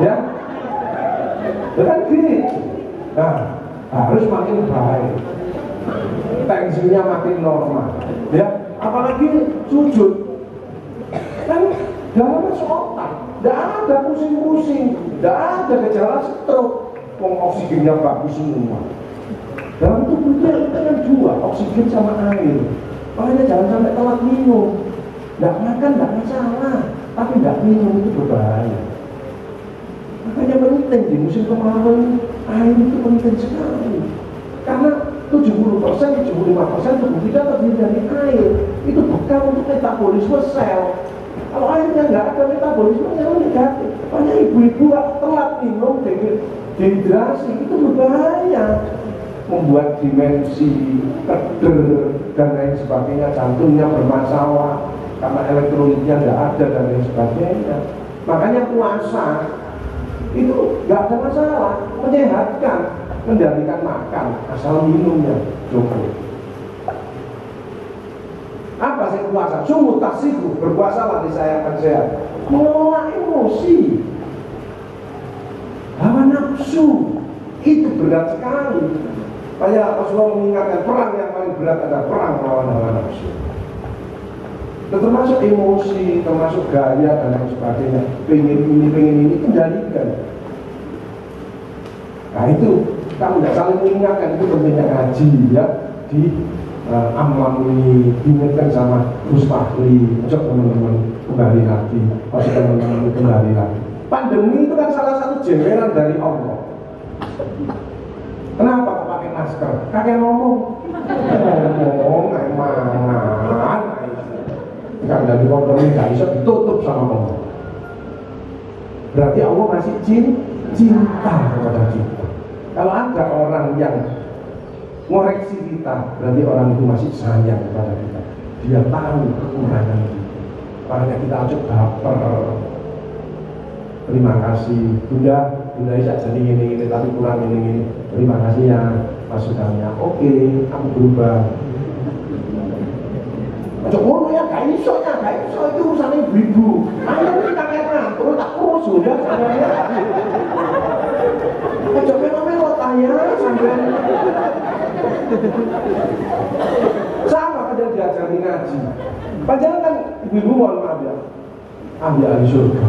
Ya, kan gini. Nah, harus makin baik, tensinya makin normal. Ya, apalagi sujud kan dalam masuk otak, tidak ada pusing-pusing, tidak ada gejala stroke. Oksigennya bagus semua. Dalam tubuh kita kan dua, oksigen sama air. Makanya jangan sampai telat minum. Tidak makan tidak masalah, tapi tidak minum itu berbahaya. Makanya penting di musim kemarau air itu penting sekali. Karena 70%, 75% tubuh kita terdiri dari air. Itu bekal untuk metabolisme sel. Kalau airnya nggak ada metabolismenya negatif. Banyak ibu-ibu telat minum dehidrasi itu berbahaya, membuat dimensi, keder dan lain sebagainya, jantungnya bermasalah karena elektrolitnya nggak ada dan lain sebagainya. Makanya puasa itu nggak ada masalah, menyehatkan, kendalikan makan, asal minumnya cukup. Apa sih puasa? Sungguh tasiku, berpuasalah saya akan sehat. Mengelola emosi, hawa nafsu itu berat sekali. Kayak Rasulullah mengingatkan perang yang paling berat adalah perang melawan hawa nafsu. Dan termasuk emosi, termasuk gaya dan lain sebagainya. Pengen ini, kendalikan. Nah itu, kamu tidak saling mengingatkan, itu pentingnya ngaji ya di Amlam ini diingatkan sama Gus Fahli. Coba teman-teman kembali lagi, pasti teman-teman kembali lagi. Pandemi itu kan salah satu jemberan dari Allah. Kenapa kok pakai masker? Kakek ngomong, kayak mana? Kan dari kotor ini gak bisa ditutup sama Allah. Berarti Allah masih cinta kepada kita. Kalau ada orang yang ngoreksi kita, berarti orang itu masih sayang kepada kita. Dia tahu kekurangan kita. Makanya kita coba baper. Terima kasih Bunda bisa jadi ini, tapi kurang ini. Terima kasih ya masukannya. Oke, kamu berubah. Coba ya, gak iso itu urusan ibu-ibu. Ayo kita kena, terus tak urus sudah sampai. Coba melot tanya sampai. Sama ada diajari ngaji. Padahal kan ibu-ibu mohon maaf ya, ambil ahli surga.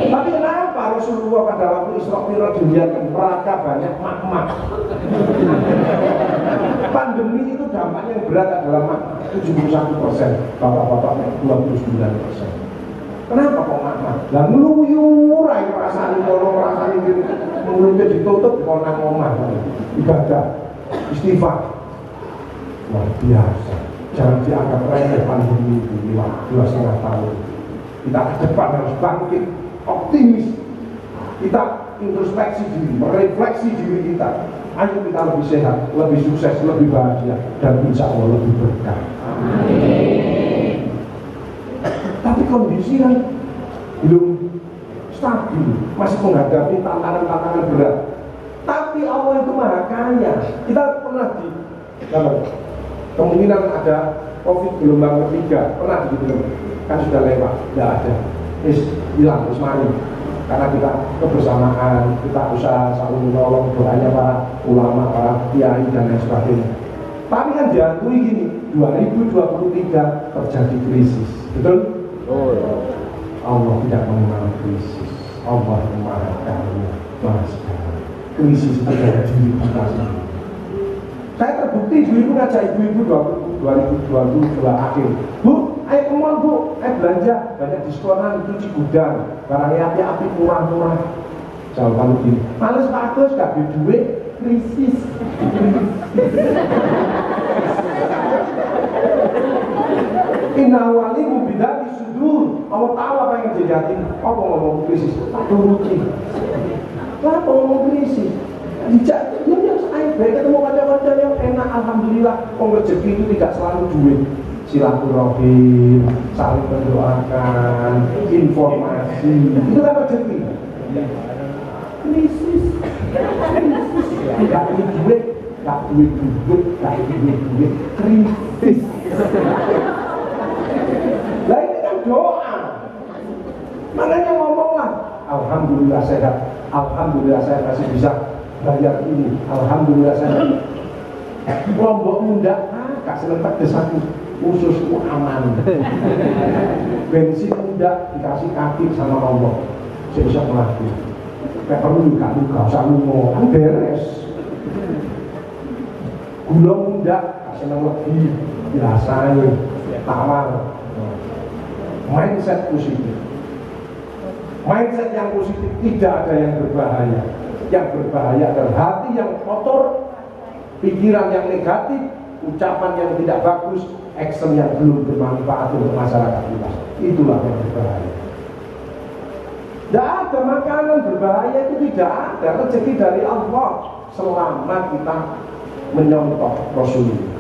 Tapi kenapa Rasulullah pada waktu Isra Mi'raj dilihatkan neraka banyak mak-mak? Pandemi itu dampaknya yang berat adalah mak 71%, bapak-bapak 29%. Kenapa kok mak-mak? Lah ngeluyurai perasaan tolong perasaan ini mulutnya ditutup konang omah ibadah istighfar luar biasa. Jangan dianggap remeh pandemi itu 2,5 tahun. Kita ke depan harus bangkit, optimis. Kita introspeksi diri, merefleksi diri kita. Ayo kita lebih sehat, lebih sukses, lebih bahagia, dan insya Allah lebih berkah. Amin. Tapi kondisi kan belum stabil, masih menghadapi tantangan-tantangan berat. Tapi Allah itu maha kaya. Kita pernah kemungkinan ada COVID gelombang ketiga, pernah begitu kan sudah lewat, tidak ada, hilang, mari. Karena kita kebersamaan, kita usaha saling menolong, doanya para ulama, para kiai dan lain sebagainya. Tapi kan diakui gini, 2023 terjadi krisis, betul? Oh, ya. Allah tidak mengenal krisis. Allah Maha Kaya, Maha Segala. Krisis itu dari diri kita sendiri. Saya terbukti ibu-ibu ngajak ibu-ibu 2022 akhir, Bu, ayo ke mall bu, ayo belanja, banyak diskonan, cuci gudang, barangnya api-api murah-murah. Jawaban begini, males Pak Agus, gak ada duit, krisis. Inna wali mubidati sudur. Allah tahu apa yang jadi hati. Apa ngomong krisis? Tak turuti. Kenapa ngomong krisis? Dijak, dia harus baik ketemu kaca-kaca yang enak. Alhamdulillah, rezeki itu tidak selalu duit. Silaturahim, saling mendoakan, informasi, itu kan rezeki. Krisis. Gak duit, gak duit, gak duit, krisis. Lah ini kan doa. Makanya ngomonglah, alhamdulillah sehat, alhamdulillah saya masih bisa bayar ini, alhamdulillah saya Lombok Muda, kak selentak desaku, ususku aman. Bensin muda dikasih kaki sama Allah, saya bisa melaku. Kayak perlu juga luka, usah lumo, kan beres. Gula muda, kasih nang lebih, biasanya tawar. Mindset positif. Mindset yang positif tidak ada yang berbahaya. Yang berbahaya adalah hati yang kotor, pikiran yang negatif, ucapan yang tidak bagus, action yang belum bermanfaat untuk masyarakat luas. Itulah yang berbahaya. Tidak ada makanan berbahaya, itu tidak ada. Rezeki dari Allah selama kita menyontoh Rasulullah.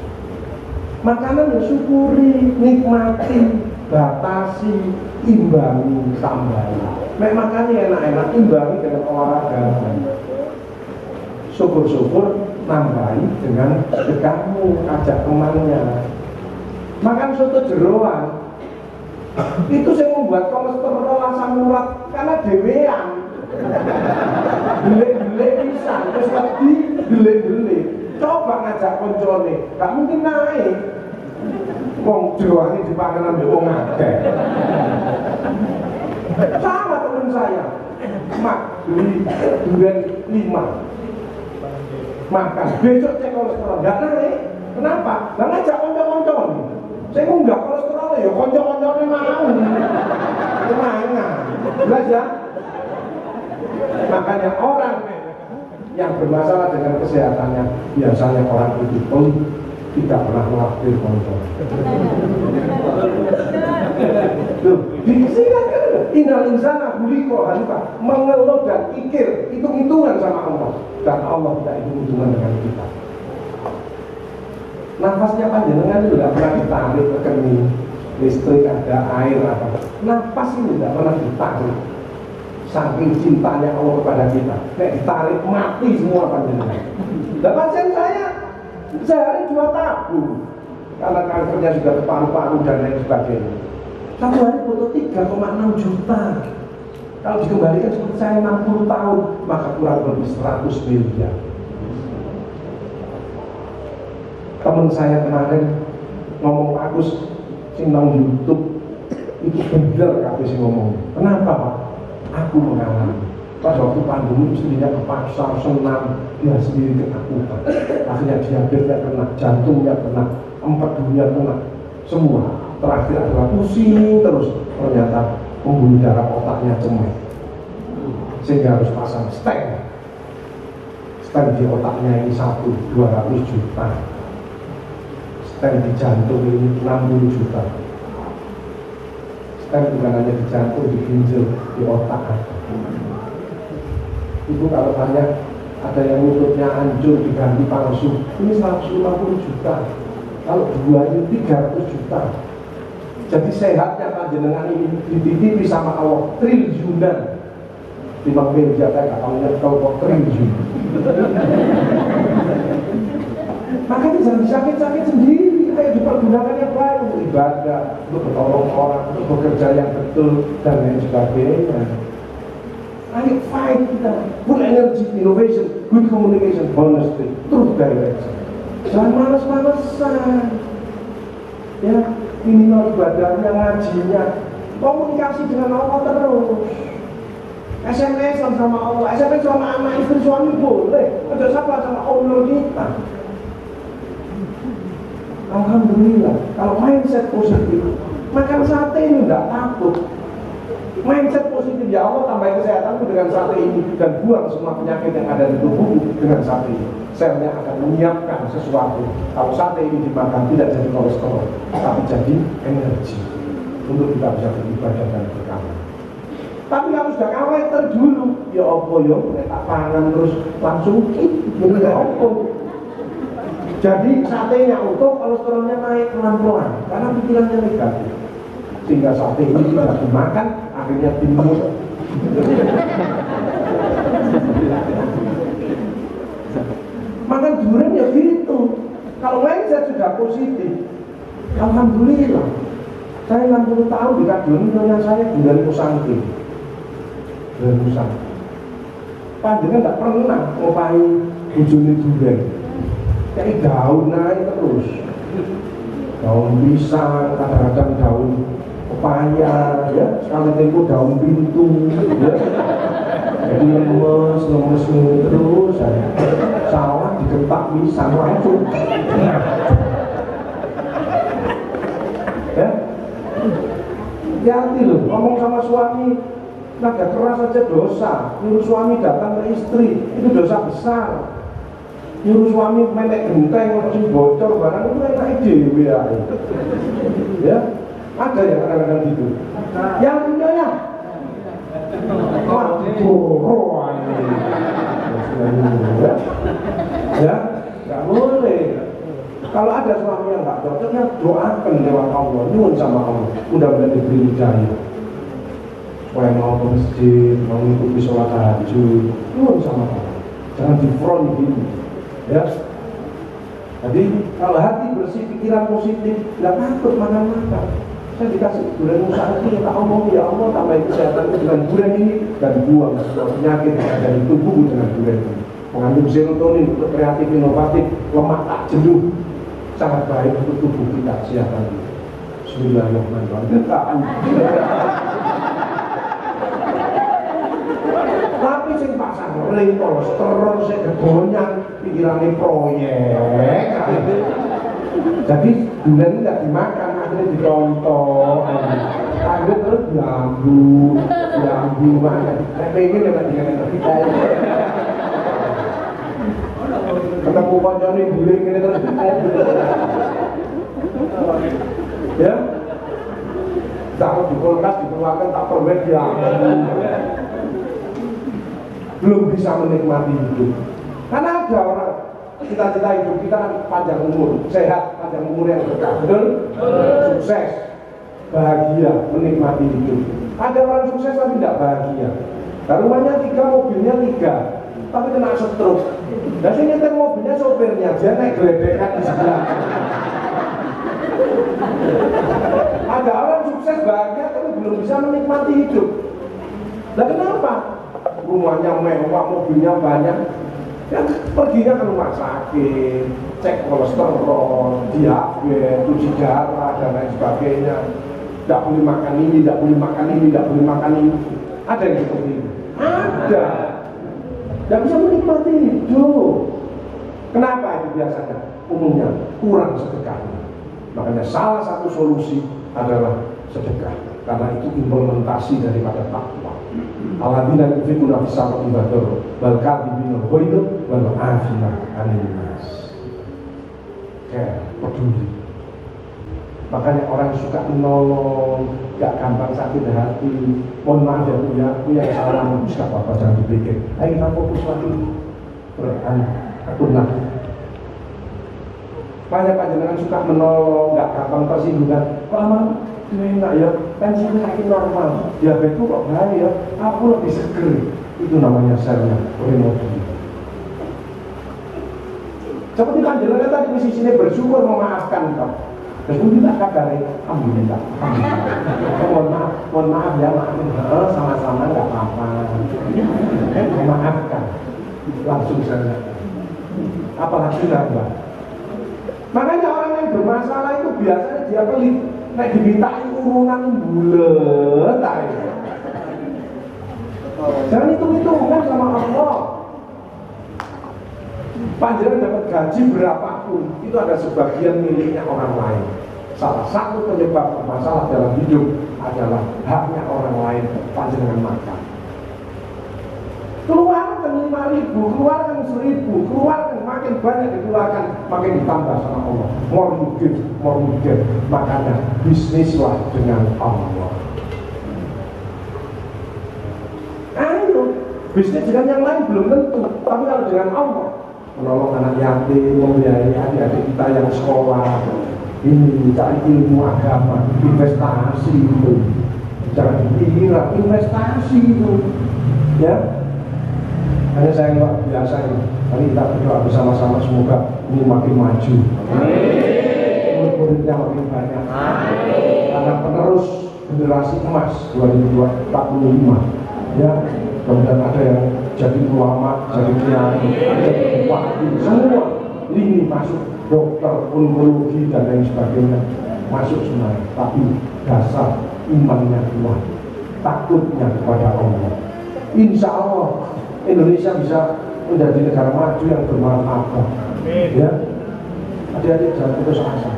Makanan yang syukuri, nikmati, batasi, imbangi, tambahi. Mek makannya enak-enak, imbangi dengan olahraga. Syukur-syukur, nambahi dengan sedekahmu, ajak temannya. Makan soto jeroan, itu saya membuat kolesterol asam urat karena dewean. Delik-delik bisa, terus lebih delik-delik. Coba ngajak koncone, gak mungkin naik. Wong jeroane dipangan ambek wong akeh. Sama teman saya, mak beli durian 5, makan besok cek kolesterol nggak naik. Kenapa? Nggak ngajak konco-konco. Saya mau nggak kolesterol ya konco-konconya mau. Gimana? Jelas ya? Makanya orang yang bermasalah dengan kesehatannya biasanya orang itu pelit, tidak pernah melakukan kontrol. Di sini kan innal insana khuliqa haluka, mengeluh dan ikir, hitung-hitungan sama Allah, dan Allah tidak hitung-hitungan dengan kita. Nafasnya panjenengan itu tidak pernah ditarik ke kening, listrik ada, air apa. Nafas ini tidak pernah ditarik. Saking cintanya Allah kepada kita, nek ditarik mati semua panjenengan. Dan pasien saya sehari 2 tabung karena kankernya sudah ke paru-paru dan lain sebagainya. Satu hari butuh 3,6 juta. Kalau dikembalikan seperti saya 60 tahun, maka kurang lebih 100 miliar. Teman saya kemarin ngomong, Pak Agus sing nang YouTube itu bener kabeh sing ngomong. Kenapa Pak? Aku mengalami. Pas waktu pandemi istrinya ke pasar senam, dia sendiri ketakutan. Akhirnya diabetesnya kena, jantungnya kena, empedunya kena, semua. Terakhir adalah pusing terus. Ternyata pembuluh darah otaknya cemai, sehingga harus pasang stent. Stent di otaknya ini 200 juta. Stent di jantung ini 60 juta. Stent bukan hanya di jantung, di ginjal, di otak. Itu kalau tanya ada yang lututnya hancur diganti palsu, ini 150 juta. Kalau 2 ini 300 juta. Jadi sehatnya panjenengan ini dititipi sama Allah triliunan. Di meja saya nggak tahu nyetel kok triliun. Makanya jangan sakit-sakit sendiri. Ayo dipergunakan yang baik untuk ibadah, untuk menolong orang, untuk bekerja yang betul dan lain sebagainya. Ayo fight kita, full energy, innovation, good communication, honesty, truth direction. Jangan malas-malasan. Ya, minimal ibadahnya, ngajinya, komunikasi dengan Allah terus. SMS sama Allah, SMS sama anak istri suami boleh, ada siapa sama owner kita. Alhamdulillah, kalau mindset positif, Makan sate ini enggak takut. Mindset positif, ya Allah tambah kesehatanku dengan sate ini, dan buang semua penyakit yang ada di tubuhku dengan sate ini. Selnya akan menyiapkan sesuatu. Kalau sate ini dimakan tidak jadi kolesterol, tapi jadi energi untuk kita bisa beribadah dan berkawan. Tapi kalau sudah kawaiter dulu, ya apa ya, tak pangan terus langsung bener apa. Jadi satenya utuh, kolesterolnya naik pelan-pelan karena pikirannya negatif. Sehingga sate ini tidak dimakan, akhirnya timbul. Makan durian ya gitu. Kalau mindset sudah positif, alhamdulillah. Saya 60 tahun di Kaduna, nyonya saya durian Musangking. Durian Musangking. Panjenengan tidak pernah ngopai bujuni durian. Kayak daun naik terus. Daun pisang, kadang-kadang daun pepaya, ya, sekali tempo daun pintu, ya. Jadi lemes terus, sawah digetak pisang langsung. Ya, hati loh, ngomong sama suami, naga keras saja dosa. Nyuruh suami datang ke istri, itu dosa besar. Nyuruh suami menek genteng, langsung bocor barang, itu enak dewe ya. Ada yang kadang-kadang gitu. Yang punyanya ya, nggak boleh. Kalau ada suami yang nggak cocok, ya doakan lewat Allah, nyuwun sama Allah, mudah-mudahan diberi hidayah supaya mau ke masjid, mau mengikuti sholat tahajud, nyuwun sama Allah, jangan di front gini, ya. Jadi kalau hati bersih, pikiran positif, nggak takut makan-makan. Saya dikasih durian Musangking, tak omong ya Allah tambahin kesehatanku dengan durian ini, dan buang semua penyakit yang ada di tubuhku dengan durian ini. Mengandung serotonin untuk kreatif, inovatif, lemak tak jenuh, sangat baik untuk tubuh kita sehat tadi. Bismillahirrahmanirrahim. Tapi sing pasang ring kolesterol, saya kegonyak, pikirannya proyek. Jadi durian ini tidak dimakan, akhirnya dicontoh, akhirnya terus diambu, makan. Saya pengen ya dengan kita ini. Ketemu konjoni guling ini terus ya. Taruh di kulkas, dikeluarkan tak permen ya. Belum bisa menikmati hidup. Karena ada orang cita-cita hidup kita kan panjang umur, sehat, panjang umur yang berkah, betul? Sukses, bahagia, menikmati hidup. Ada orang sukses tapi tidak bahagia. Nah, rumahnya 3, mobilnya 3, tapi kena stroke. Dan saya nyetir mobilnya sopirnya, dia naik geledekan di sebelah. Ada orang sukses bahagia tapi belum bisa menikmati hidup. Nah kenapa? Rumahnya mewah, mobilnya banyak, ya perginya ke rumah sakit, cek kolesterol, diabetes, cuci darah dan lain sebagainya. Tidak boleh makan ini, tidak boleh makan ini, tidak boleh makan ini. Ada yang seperti ini? Ada. Tidak bisa menikmati hidup. Kenapa itu biasanya? Umumnya kurang sedekah. Makanya salah satu solusi adalah sedekah, karena itu implementasi daripada takwa. Alladzina yunfiquna fis sarra'i wad dharra wal kadhibina al-ghaiza wal 'afina 'anil nas. Peduli. Makanya orang suka menolong, gak gampang sakit hati. Mohon maaf ya punya kesalahan, gak apa-apa, jangan dipikir. Ayo kita fokus lagi. Aku nak. Banyak panjenengan suka menolong, gak gampang tersinggungan. Kok lama enak ya, tensinya makin normal. Diabetes kok bahaya, aku lebih seger. Itu namanya selnya remoti. Seperti panjenengan tadi di sini bersyukur memaafkan kau. Terus kita kabari, alhamdulillah. Mohon maaf ya, maafin. Sama-sama nggak apa-apa. Memaafkan, langsung saja. Apalagi nambah. Makanya orang yang bermasalah itu biasanya dia pelit. Nek dimintai urunan bulet aja. Jangan hitung-hitungan sama Allah. Panjenengan dapat gaji berapapun, itu ada sebagian miliknya orang lain. salah satu penyebab masalah dalam hidup adalah haknya orang lain panjenengan makan. Keluarkan 5.000, keluarkan 1.000, keluarkan, makin banyak dikeluarkan, makin ditambah sama Allah. More you give. Makanya bisnislah dengan Allah. Ayo, bisnis dengan yang lain belum tentu, tapi kalau dengan Allah, menolong anak yatim, membiayai adik-adik kita yang sekolah, ini cari ilmu agama, investasi itu, jangan dikira investasi itu, ya. Hanya saya luar biasa ini. Mari kita berdoa bersama-sama semoga ini makin maju. Murid-muridnya makin banyak. Karena penerus generasi emas 2045. Ya, kemudian ada yang jadi ulama, jadi kiai, jadi bupati, semua lini masuk, dokter, onkologi dan lain sebagainya masuk semua. Tapi dasar imannya kuat, takutnya kepada Allah. Insya Allah Indonesia bisa menjadi negara maju yang bermartabat. Ya, adik-adik jangan putus asa,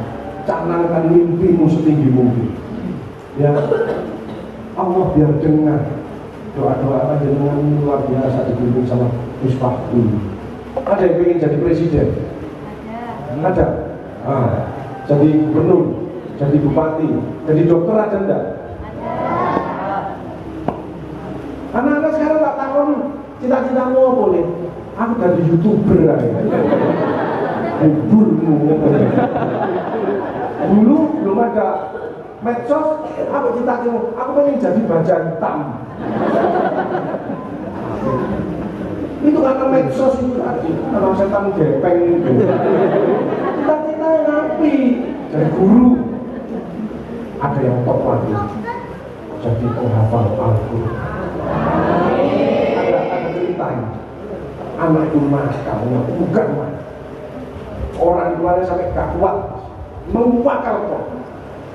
canangkan mimpimu setinggi mungkin. Ya, Allah biar dengar doa-doa panjenengan ini luar biasa dibimbing sama Gus Fahmi. Ada yang ingin jadi presiden? Ada. Jadi gubernur, jadi bupati, jadi dokter ada enggak? Anak-anak sekarang tak takon cita-citamu apa nih? Aku jadi YouTuber aja. Hiburmu. Dulu belum ada medsos, apa cita-citamu? Aku pengen jadi baja hitam. Itu karena medsos itu tadi, karena setan gepeng itu. Cita-cita yang api, jadi guru. Ada yang top lagi, jadi penghafal Al-Quran. Anak itu kamu bukan mah. Orang tuanya sampai gak kuat mewakal kok.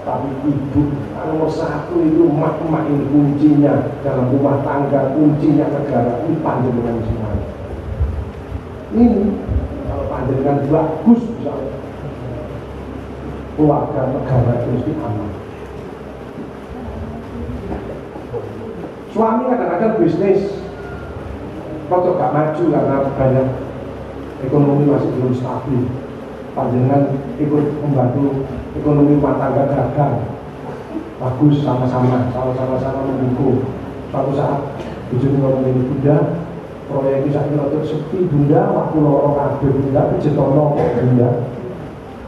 Tapi ibu nomor satu itu emak-emak ini kuncinya dalam rumah tangga, kuncinya negara ini panjenengan semua. Ini kalau panjenengan bagus bisa keluarga negara itu mesti aman. Suami kadang-kadang bisnis kalau gak maju karena banyak ekonomi masih belum stabil. Panjenengan ikut membantu ekonomi rumah tangga dagang, bagus, sama-sama mendukung. Suatu saat bujuni ngomong ini, Bunda proyek ini saya kira sepi Bunda, waktu lorong kabeh Bunda, pejetono Bunda.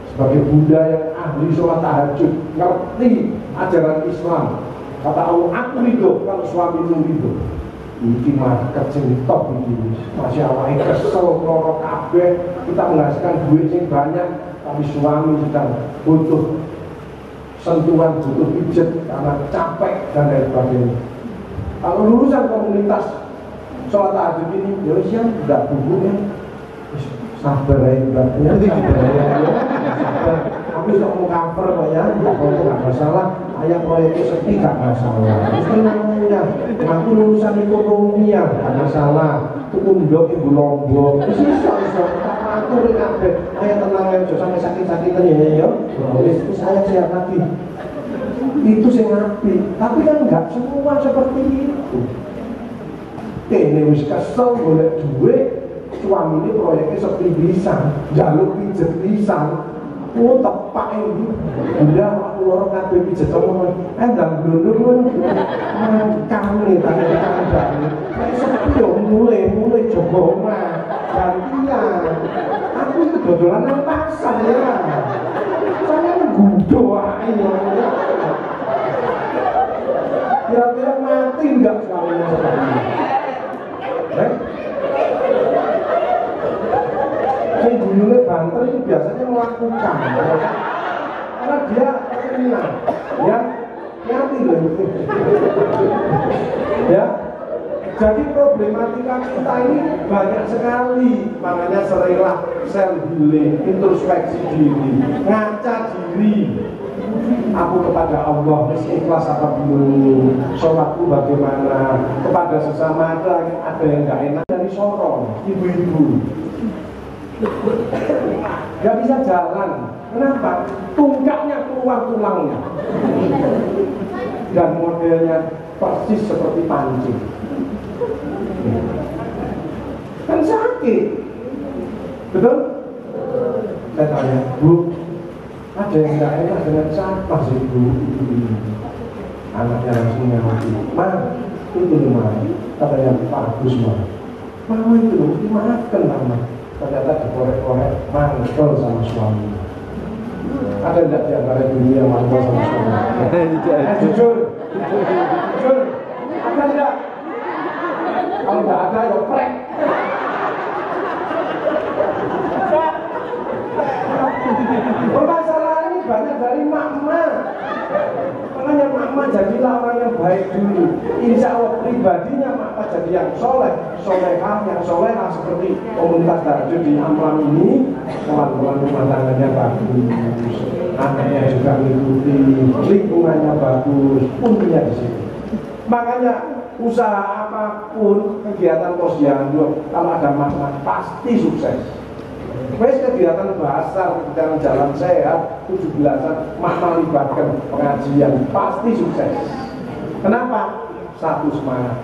Sebagai Bunda yang ahli sholat tahajud, ngerti ajaran Islam, kata Allah, aku hidup kalau suamimu hidup. Ini market sing top ini, masih awalnya kesel, lorong kabeh, kita menghasilkan duit yang banyak, tapi suami sedang butuh sentuhan, butuh pijet karena capek dan lain sebagainya. Kalau lulusan komunitas sholat tahajud ini, ya siang tidak buku ya, sabar ya, aku sudah mau cover kok ya, kalau nggak masalah, ayah proyeknya sepi nggak masalah. Terus ngomongnya, aku lulusan ekonomi ya, nggak masalah. Itu undok ibu Lombok, terus aku kabeh, ayah tenang aja sampai sakit-sakitan ya, terus saya sehat lagi. Itu sing ngapi, tapi kan nggak semua seperti itu. Ini wis kesel golek duit, suami ini proyeknya sepi bisa, jaluk pijet bisa. Oh tepak ini, udah aku orang kabeh pijet ngomong, dan belum kami tadi kandang, sepi yo mulai jogongan, gantian. Aku itu dodolan nang pasar ya, saya gudo aja. Kira-kira mati enggak sekalian seperti ini? Yang dulunya Banten itu biasanya melakukan karena dia kenal ya nyati loh ya. Jadi problematika kita ini banyak sekali, makanya seringlah self healing, introspeksi diri, ngaca diri. Aku kepada Allah ikhlas apa belum, sholatku bagaimana, kepada sesama ada yang gak enak dari sorong ibu-ibu. Gak bisa jalan Kenapa? Tungkaknya keluar tulangnya. Dan modelnya persis seperti pancing. Kan sakit. Betul? Saya tanya, Bu, ada yang tidak enak dengan siapa sih Bu? Anaknya langsung nyawa, Ma, itu loh Ma, katanya bagus Ma. Mama itu loh, dimaafkan Mama. Ternyata dikorek-korek, mangkel sama suami. Ada tidak di antara dunia mangkel sama suami? Jujur, jujur, ada tidak? Kalau tidak ada, ya prek. Permasalahan ini banyak dari makna. Makanya makna jadilah orang yang baik dulu. Insya Allah pribadinya makna jadi yang soleh, solehah, yang solehah seperti komunitas tahajud di Amplam ini. Teman-teman rumah tangganya bagus, anaknya juga mengikuti, lingkungannya bagus, untungnya di situ. Makanya usaha apapun, kegiatan posyandu, kalau ada makna pasti sukses. Wes kegiatan bahasa, kegiatan jalan sehat, 17-an, makna libatkan pengajian, pasti sukses. Kenapa? Satu, semangat.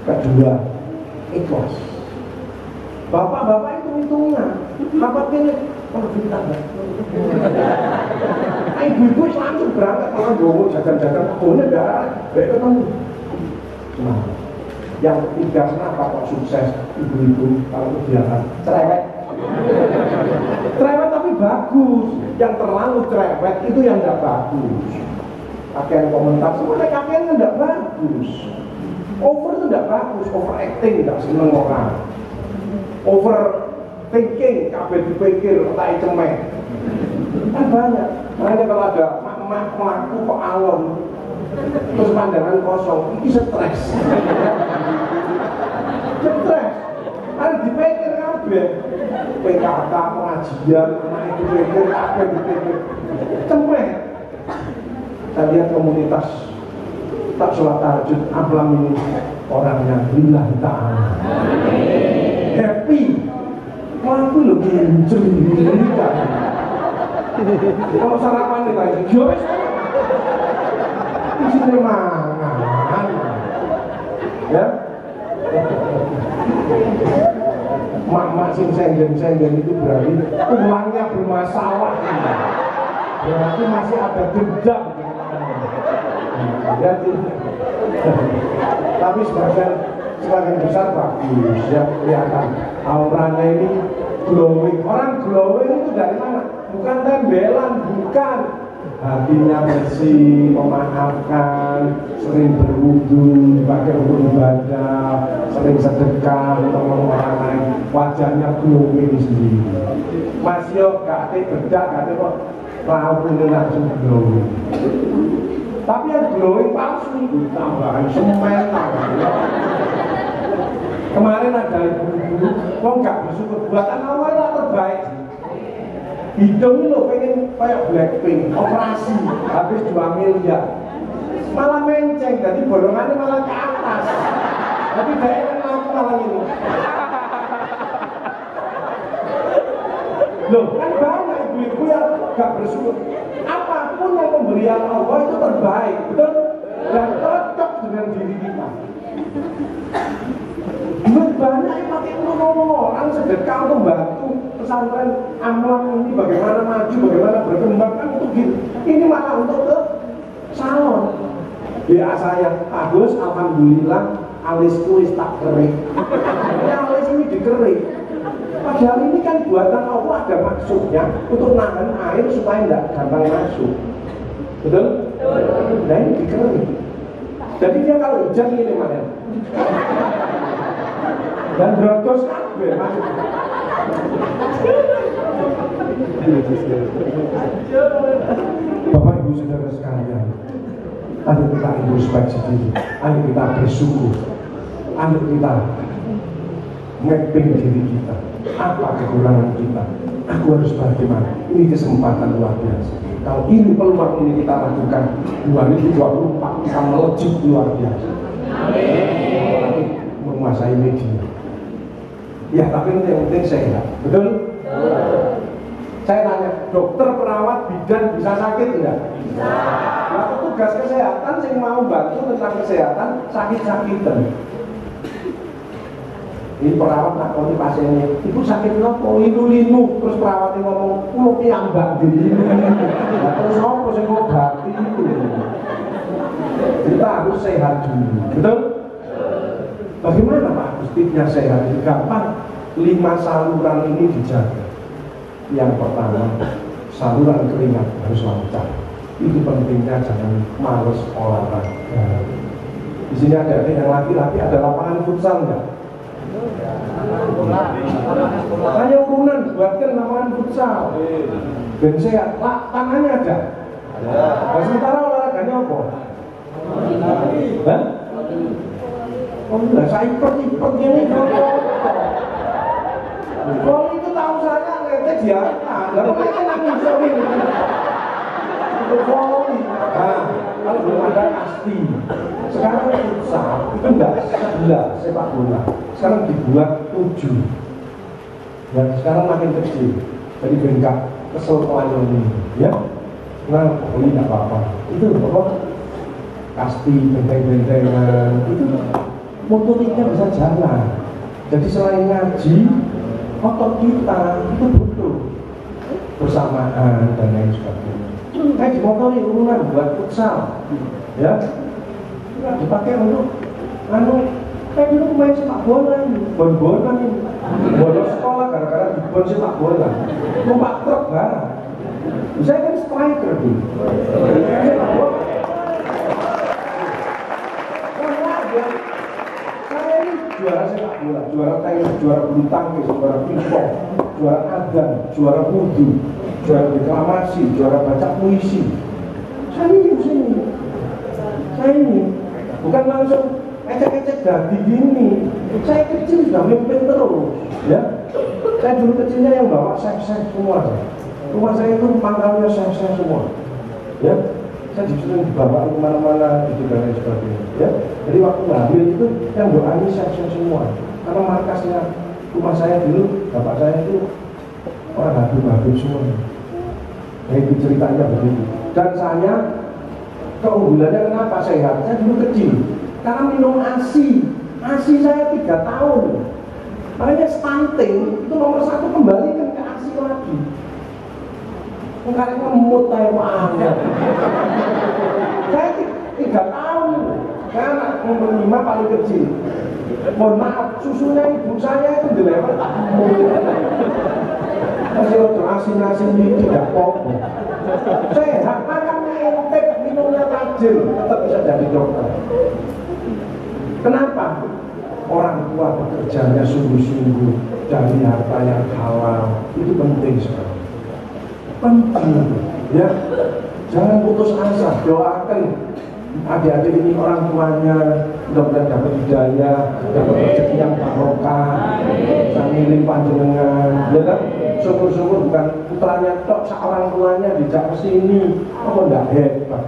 Kedua, ikhlas. Bapak-bapak itu hitungnya. Bapak ini, kalau kita ibu-ibu langsung berangkat, kalau bawa jajan-jajan, pokoknya baik ketemu. Semangat. Yang ketiga, kenapa kok sukses ibu-ibu kalau kegiatan cerewet? Cerewet tapi bagus. Yang terlalu cerewet itu yang tidak bagus. Pakaian komentar semuanya pakaian tidak bagus. Over itu tidak bagus, overacting tidak seneng orang. Over thinking, kabeh dipikir, otak cemek. Kan banyak. Makanya kalau ada mak-mak melaku kok alon, terus pandangan kosong, ini stres. Stres. Harus dipikir kabeh. PKK, pengajian, anak itu pikir, kabeh dipikir. Cemek. Saya lihat komunitas tak sholat tahajud Amplam ini orangnya lillahi ta'ala. Happy. Melaku loh kincur diri kan. Kalau sarapan nih kayak yowes isinya mangan ya. Mak-mak sing senggen-senggen itu berarti tulangnya bermasalah. Berarti masih ada dendam. Tapi sebagian besar bagus ya, kelihatan auranya ini glowing. Orang glowing itu dari mana? Bukan tembelan, bukan. Hatinya bersih, memaafkan, sering berwudu, dipakai untuk ibadah, sering sedekah, tolong orang lain, wajahnya glowing sendiri. Mas yo gak ada bedak, gak ada kok lauknya langsung glowing. Tapi yang glowing palsu itu tambahan semen. Kemarin ada ibu-ibu, kok nggak bersyukur buatan Allah yang terbaik. Hidung lo pengen kayak Blackpink, operasi habis 2 miliar, malah menceng, jadi bolongannya malah ke atas. Tapi daerah aku malah ini. Loh, kan banyak ibu-ibu yang nggak bersyukur. Apapun yang pemberian Allah itu terbaik, betul? Dan cocok dengan diri kita. Banyak yang pakai ngomong orang sedekah untuk bantu pesantren Amplam ini bagaimana maju, bagaimana berkembang kan untuk gitu. Ini malah untuk ke salon. Ya saya, Agus, alhamdulillah alisku tak kering. Ini alis ini dikerik. Padahal ini kan buatan Allah ada maksudnya untuk nahan air supaya tidak gampang masuk. Betul? Nah ini dikerik. Jadi dia kalau hujan ini mana? Dan drotos kabeh masuk. Bapak Ibu Saudara sekalian, ayo kita introspeksi diri, ayo kita bersyukur, ayo kita mapping diri kita. Apa kekurangan kita? Aku harus bagaimana? Ini kesempatan luar biasa. Kalau ini peluang ini kita lakukan, 2024 kita melejit luar biasa. Apalagi menguasai media. Ya, tapi yang penting sehat, betul? Saya tanya, dokter, perawat, bidan bisa sakit enggak? Bisa. Nah, petugas kesehatan yang mau bantu tentang kesehatan sakit-sakitan. Ini perawat nakoni pasiennya, ibu sakit nopo, linu-linu, terus perawatnya ngomong, pulau piyambak di nah, terus apa sih ngobati itu? Kita harus sehat dulu, betul? Bagaimana Pak Agustinnya sehat? Gampang, 5 saluran ini dijaga. Yang pertama, saluran keringat harus lancar. Itu pentingnya, jangan males olahraga. Di sini ada yang laki-laki, ada lapangan futsal enggak? Hanya urunan buatkan lapangan futsal. Ben sehat, tangannya ada. Nah, sementara olahraganya apa? Hah? Oh enggak, saya ipet gini. Kalau itu tahu saya ngecek dia, lalu mereka nangis ini. Itu voli. Nah, kalau belum ada kasti. Sekarang futsal itu enggak 11 sepak bola. Sekarang dibuat 7. Dan sekarang makin kecil. Jadi bengkak kesel melayani, ya. Nah, ini enggak apa-apa. Itu apa? Kasti, benteng-bentengan, itu motoriknya bisa jalan. Jadi selain ngaji, otot kita itu butuh bersamaan dan lain sebagainya. Kayak di motor ini urunan buat futsal, ya, dipakai untuk kayak dulu main sepak bola ini, bon-bonan ini, bolos sekolah gara-gara dibon sepak bola, numpak truk barang. Saya kan striker dulu, sepak bola. Saya ini juara sepak bola, juara tenis, juara bulu tangkis, juara pingpong, juara adzan, juara wudhu, juara deklamasi, juara baca puisi. Saya ini bukan langsung ecek-ecek dadi gini. Saya kecil sudah mimpin terus, ya. Saya dulu kecilnya yang bawa chef-chef semua. Rumah saya itu pangkalnya chef-chef semua, ya. Saya disuruh dibawa kemana-mana gitu dan lain sebagainya, ya. Jadi waktu hamil itu yang doanya chef-chef semua. Karena markasnya rumah saya dulu, bapak saya itu orang habib semua. Nah, itu ceritanya begitu. Dan saya keunggulannya kenapa sehat? Saya dulu kecil karena minum ASI. ASI saya 3 tahun. Makanya stunting itu nomor 1, kembalikan ke ASI lagi. Karena mood saya banget. Saya 3 tahun. Karena umur 5 paling kecil. Mohon maaf, susunya ibu saya itu dilewat. Masih untuk asin-asin ini tidak pokok. Sehat, makannya entek, minumnya rajin, tetap bisa jadi dokter. Kenapa? Orang tua bekerjanya sungguh-sungguh dari harta yang halal, itu penting sekali. Penting, ya. Jangan putus asa, doakan adik-adik ini orang tuanya mudah-mudahan dapat hidayah, dapat rezeki yang barokah, bisa ngiling panjenengan, ya kan? Syukur-syukur bukan putranya tok, seorang tuanya dijak ke sini, apa enggak hebat?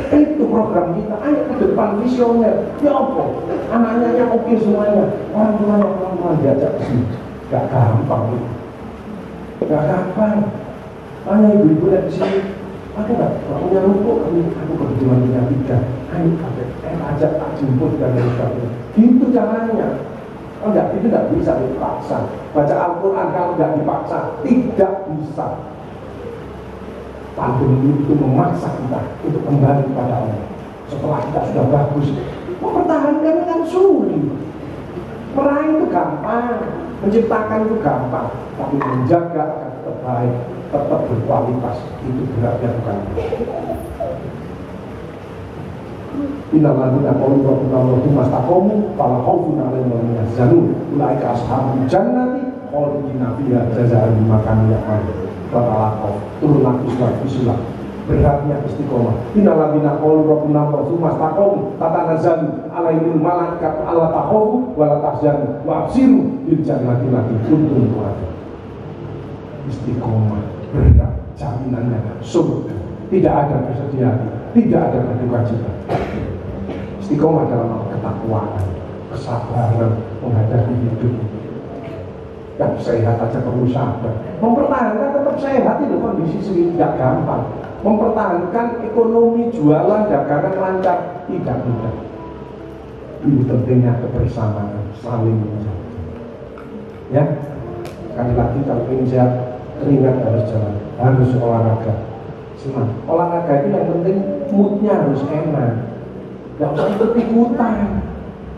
Itu program kita, ayo ke depan visioner. Ya apa? Anaknya yang oke semuanya, orang tuanya diajak ke sini, gak gampang itu, gak gampang. Hanya ibu-ibu lihat di sini. Aku nggak punya rukuk, aku kebetulan punya 3. Ayo ajak tak jemput dan lain sebagainya. Gitu caranya. Oh enggak, itu nggak bisa dipaksa. Baca Al-Quran kalau nggak dipaksa, tidak bisa. Pandemi itu memaksa kita untuk kembali kepada Allah. Setelah kita sudah bagus, mempertahankan kan sulit. Meraih itu gampang, menciptakan itu gampang, tapi menjaga akan tetap baik, tetap berkualitas, itu beratnya bukan. Innalladzina qalu rabbuna Allahu mastaqamu fala khaufun 'alaihim wa lahum yahzanun ulaika ashabul jannati khalidina fiha jazaa'an bima kanu ya'malun. Fatalaqaw turun lagi surat beratnya istiqomah. Innalladzina qalu rabbuna Allahu mastaqamu tatanazzalu 'alaihimul malaikatu alla takhafu wa la tahzanu wa abshiru bil jannati allati kuntum tu'adun. Istiqomah berat, jaminannya surga. Tidak ada kesedihan, tidak ada keduka-cita. Istiqomah dalam ketakwaan, kesabaran menghadapi hidup. Yang sehat aja perlu sabar. Mempertahankan tetap sehat itu kondisi tidak gampang. Mempertahankan ekonomi jualan dagangan lancar tidak mudah. Ini pentingnya kebersamaan, saling menjaga. Ya, sekali lagi kalau ingin sehat, keringat harus jalan, harus olahraga. Senang. Olahraga itu yang penting moodnya harus enak. Gak usah ikut-ikutan.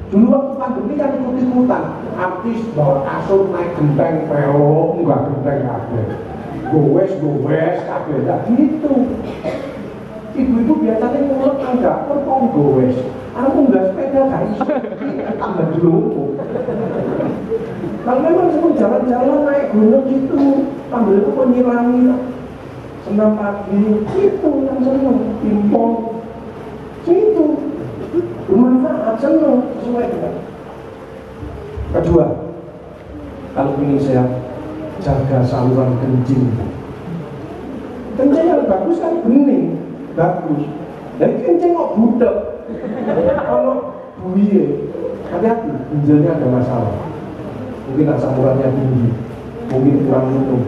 Dulu waktu pandemi kan ikut-ikutan. Artis bawa kasur naik genteng pelok, enggak genteng kabeh. Gowes kabeh, enggak gitu. Ibu-ibu biasanya ngulek enggak, kok gowes. Aku nggak sepeda gak iso, tambah dulu. Kalau memang sebelum jalan-jalan naik gunung gitu, tambah itu penyilangi, senam pagi, itu yang seneng, pimpong, itu bermanfaat, seneng, sesuai dengan. Kedua, kalau ingin sehat, jaga saluran kencing. Kencing yang bagus kan bening, bagus. Dan kencing kok budak. Kalau buie, hati-hati, ginjalnya ada masalah. Mungkin asam uratnya tinggi, mungkin kurang minum,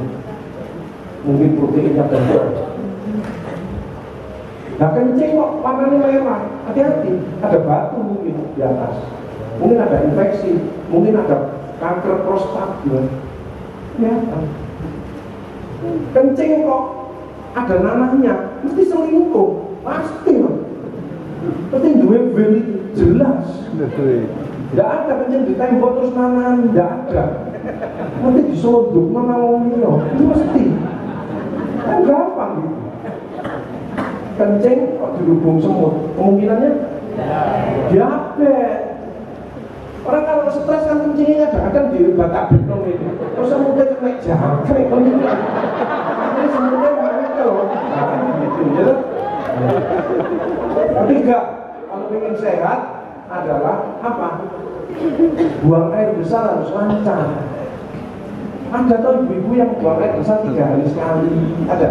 mungkin proteinnya banyak. Nah kencing kok warnanya merah, hati-hati, ada batu mungkin di atas, mungkin ada infeksi, mungkin ada kanker prostat juga. Ya, kencing kok ada nanahnya, mesti selingkuh, pasti loh. Pasti dua beli jelas. Tidak ada kencing di tembok terus nanan, tidak ada. Nanti disodok mana ngomongnya, itu mesti. Kan gampang gitu. Kencing kok dihubung semut, kemungkinannya diabetes. Orang kalau stres kan kencingnya kadang-kadang di batak beton itu. Terus semutnya kena jangkrik, akhirnya semutnya kena loh. Nah gitu ya. Ketiga, kalau ingin sehat adalah apa? Buang air besar harus lancar. Ada tuh ibu-ibu yang buang air besar 3 hari sekali. Ada.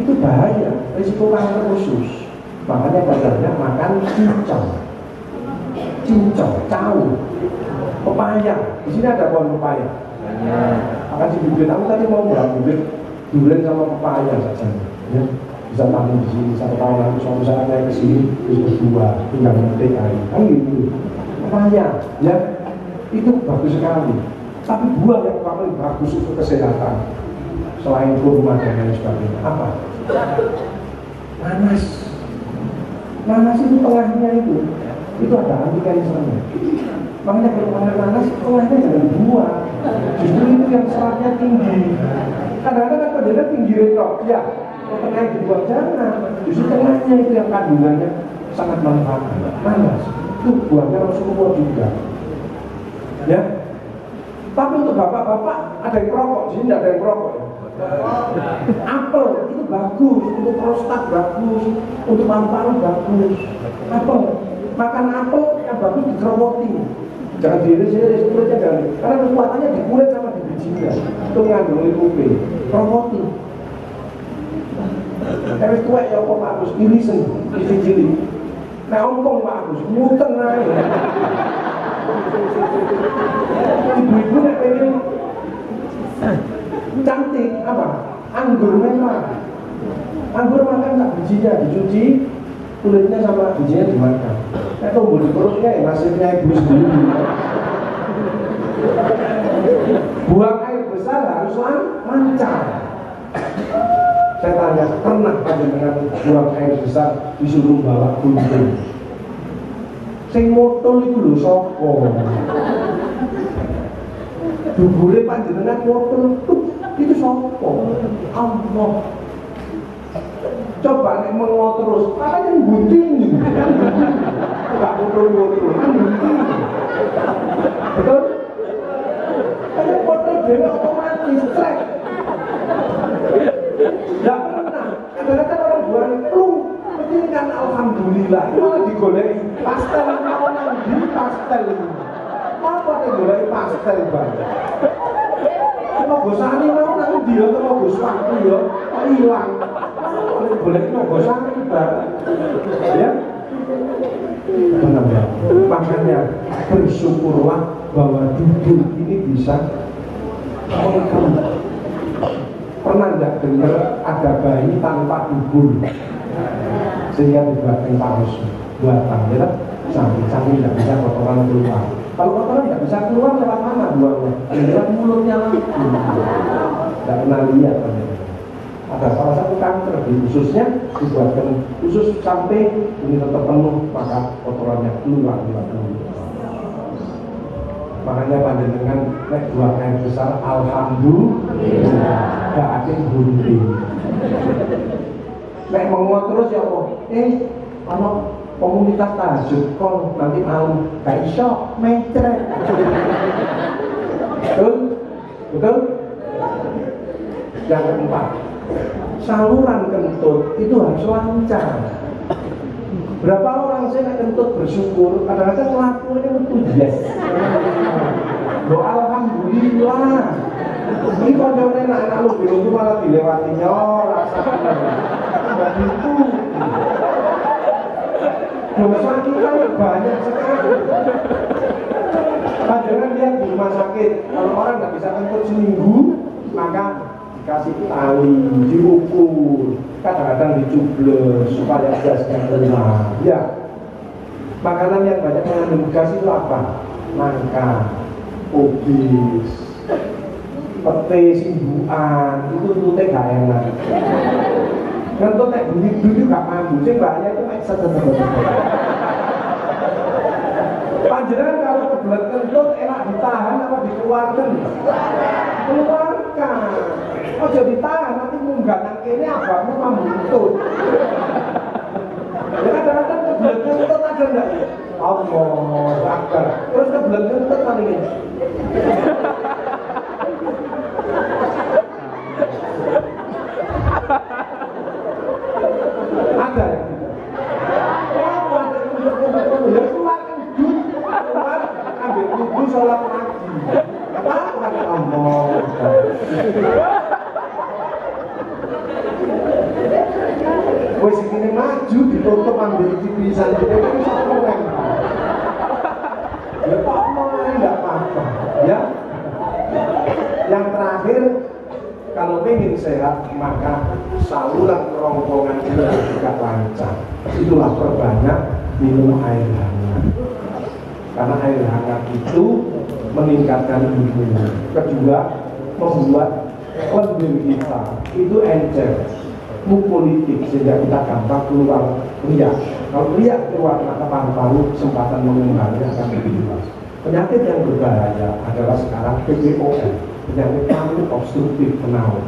Itu bahaya, risiko kanker usus. Makanya badannya makan cincau, cau, pepaya. Di sini ada pohon pepaya. Akan dibibit. Aku tadi mau buang bibit durian sama pepaya saja. Ya. Bisa tamu di sini, 1 tahun lalu suatu saat naik ke sini terus berdua, tinggal memetik air, kan gitu. Pepaya, ya itu bagus sekali. Tapi buah yang paling bagus untuk kesehatan, selain kurma dan lain sebagainya, apa? Nanas itu tengahnya itu ada anti kansernya. Makanya kalau makan nanas, tengahnya jangan buah. Justru itu yang seratnya tinggi. Kadang-kadang kan padahal tinggi retok, ya. Tengah dibuat jangan, justru tengahnya itu yang kandungannya sangat manfaat. Nanas itu buahnya Rasulullah juga. Ya. Tapi untuk bapak-bapak ada yang perokok, di sini tidak ada yang perokok. Ya? Apel itu bagus, untuk prostat bagus, untuk paru-paru bagus. Apel, makan apel yang bagus dikerowoti. Jangan diiris-iris kulitnya jangan. Karena kekuatannya di kulit sama di bijinya. Itu mengandung likopin. Kerowoti. Terus tua ya kok Pak Agus, irisen, isi-cili. Nah ompong Pak Agus, muten aja. Ibu-ibu yang pengen cantik, apa? Anggur merah. Anggur makan tak bijinya, dicuci, kulitnya sama bijinya dimakan. Nah tumbuh di perutnya ya nasibnya ibu sendiri. Buang air besar harus lancar. Saya tanya, pernah panjenengan buang air besar disuruh bawa gunting? Sing motol itu lho sapa? Dubure panjenengan motol itu sapa? Allah. Coba nek mengo terus, makanya gunting. Enggak motol-motol, kan gunting. Betul? Kayak motol dhewe otomatis trek. Tidak pernah, kadang-kadang orang buang plung, penting kan alhamdulillah, malah digoleki pastel, mau nanti pastel itu. Apa digoleki pastel bang? Mau gosani mau nanti dia mau gos waktu ya, kok hilang? Kalau digoleki mau gosani bang, ya? Benar ya. Makanya bersyukurlah bahwa duduk ini bisa Pernah nggak dengar ada bayi tanpa dubur sehingga dibuatkan paus buatan, ya? Saking nggak bisa kotoran keluar. Kalau kotoran nggak bisa keluar lewat mana buangnya? Lewat mulutnya langsung. Nggak pernah lihat kan? Ada salah satu kanker di ususnya dibuatkan usus sampai ini tetap penuh, maka kotorannya keluar lewat mulut. Makanya panjenengan nek dua air besar, alhamdulillah, gak ada bunyi. Nek menguat terus ya Allah, kalau komunitas tahajud kok nanti malam gak iso mencret. Betul? Betul? Yang keempat, saluran kentut itu harus lancar. Berapa orang saya kentut bersyukur, kadang-kadang lakunya itu yes. Doa alhamdulillah. Ini kalau enak-enak lu bilang itu malah dilewatinya, rasanya nggak gitu. Dosa kita banyak sekali. Jangan lihat di rumah sakit, kalau orang nggak bisa kentut seminggu, maka dikasih tali, diukur, kadang-kadang dicubles supaya gasnya keluar. Ya, makanan yang banyak mengandung gas itu apa? Nangka, obis, pete, simbuan, itu tutupnya gak enak. Kentut nek bunyi gak mampu, sing bahaya itu mek setelah. Panjenengan kalau kebelet kentut enak ditahan apa dikeluarkan? Keluarkan. Oh jadi ditahan, nanti munggah nang kene abangmu membutut. Ya kadang-kadang kebelet kentut ada enggak? Allah Akbar. Terus kebelet kentut paling ini. Ada ya? Oh, ada ya keluarkan jus, keluar ambil wudhu sholat lagi. Apa Allah? Wes ini maju ditutup ambil cipisan kita itu satu orang. Ya Pak Allah enggak apa-apa, ya. Yang terakhir, kalau ingin sehat maka saluran kerongkongan kita juga lancar. Itulah perbanyak minum air hangat. Karena air hangat itu meningkatkan imun. Kedua, membuat lendir kita itu encer, mukolytik, sehingga kita gampang keluar riak. Kalau riak keluar maka paru-paru kesempatan mengembangnya akan lebih luas. Penyakit yang berbahaya adalah sekarang PPON, penyakit paru obstruktif penaun.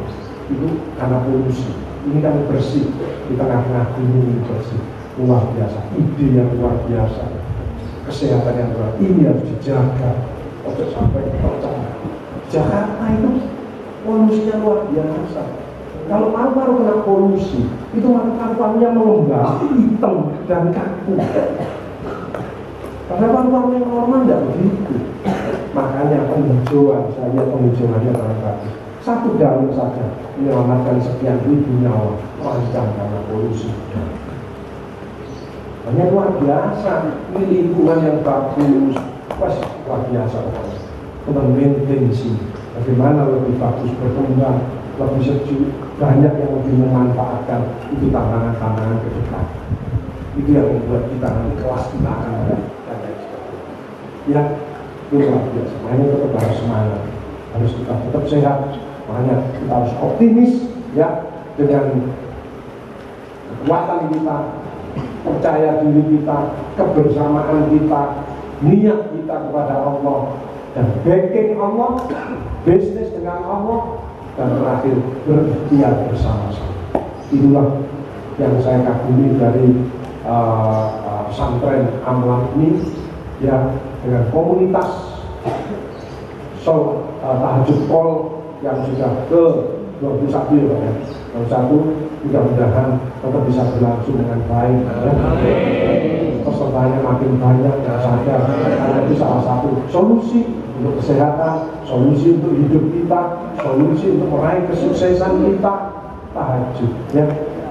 Itu karena polusi. Ini kan bersih di tengah-tengah gunung ini bersih, luar biasa. Ide yang luar biasa, kesehatan yang luar biasa. Ini harus dijaga untuk sampai pecah. Jakarta itu polusinya luar biasa. Kalau paru-paru kena polusi, itu maka paru-parunya mengembang, hitam dan kaku. Karena paru-paru yang normal tidak begitu. Makanya penghijauan, saya lihat penghijauannya sangat bagus. Satu daun saja menyelamatkan sekian ribu nyawa terancam karena polusi. Hanya luar biasa, ini lingkungan yang bagus, luar biasa. Kita maintain sih, bagaimana lebih bagus berkembang, lebih sejuk, banyak yang lebih memanfaatkan itu tantangan-tantangan ke depan. Itu yang membuat kita nanti kelas kita akan ada. Ya, itu luar biasa. Makanya tetap harus semangat, harus kita tetap sehat. Makanya kita harus optimis, ya, dengan kekuatan kita, percaya diri kita, kebersamaan kita, niat kita kepada Allah, dan backing Allah, bisnis dengan Allah, dan terakhir berikhtiar bersama-sama. Itulah yang saya kagumi dari pesantren Amlan ini, ya, dengan komunitas tahajud kol yang sudah ke 21 ya, ya. 21 mudah-mudahan tetap bisa berlangsung dengan baik, ya. Pesertanya makin banyak yang sadar, karena itu salah satu solusi untuk kesehatan, solusi untuk hidup kita, solusi untuk meraih kesuksesan kita, tahajud, ya.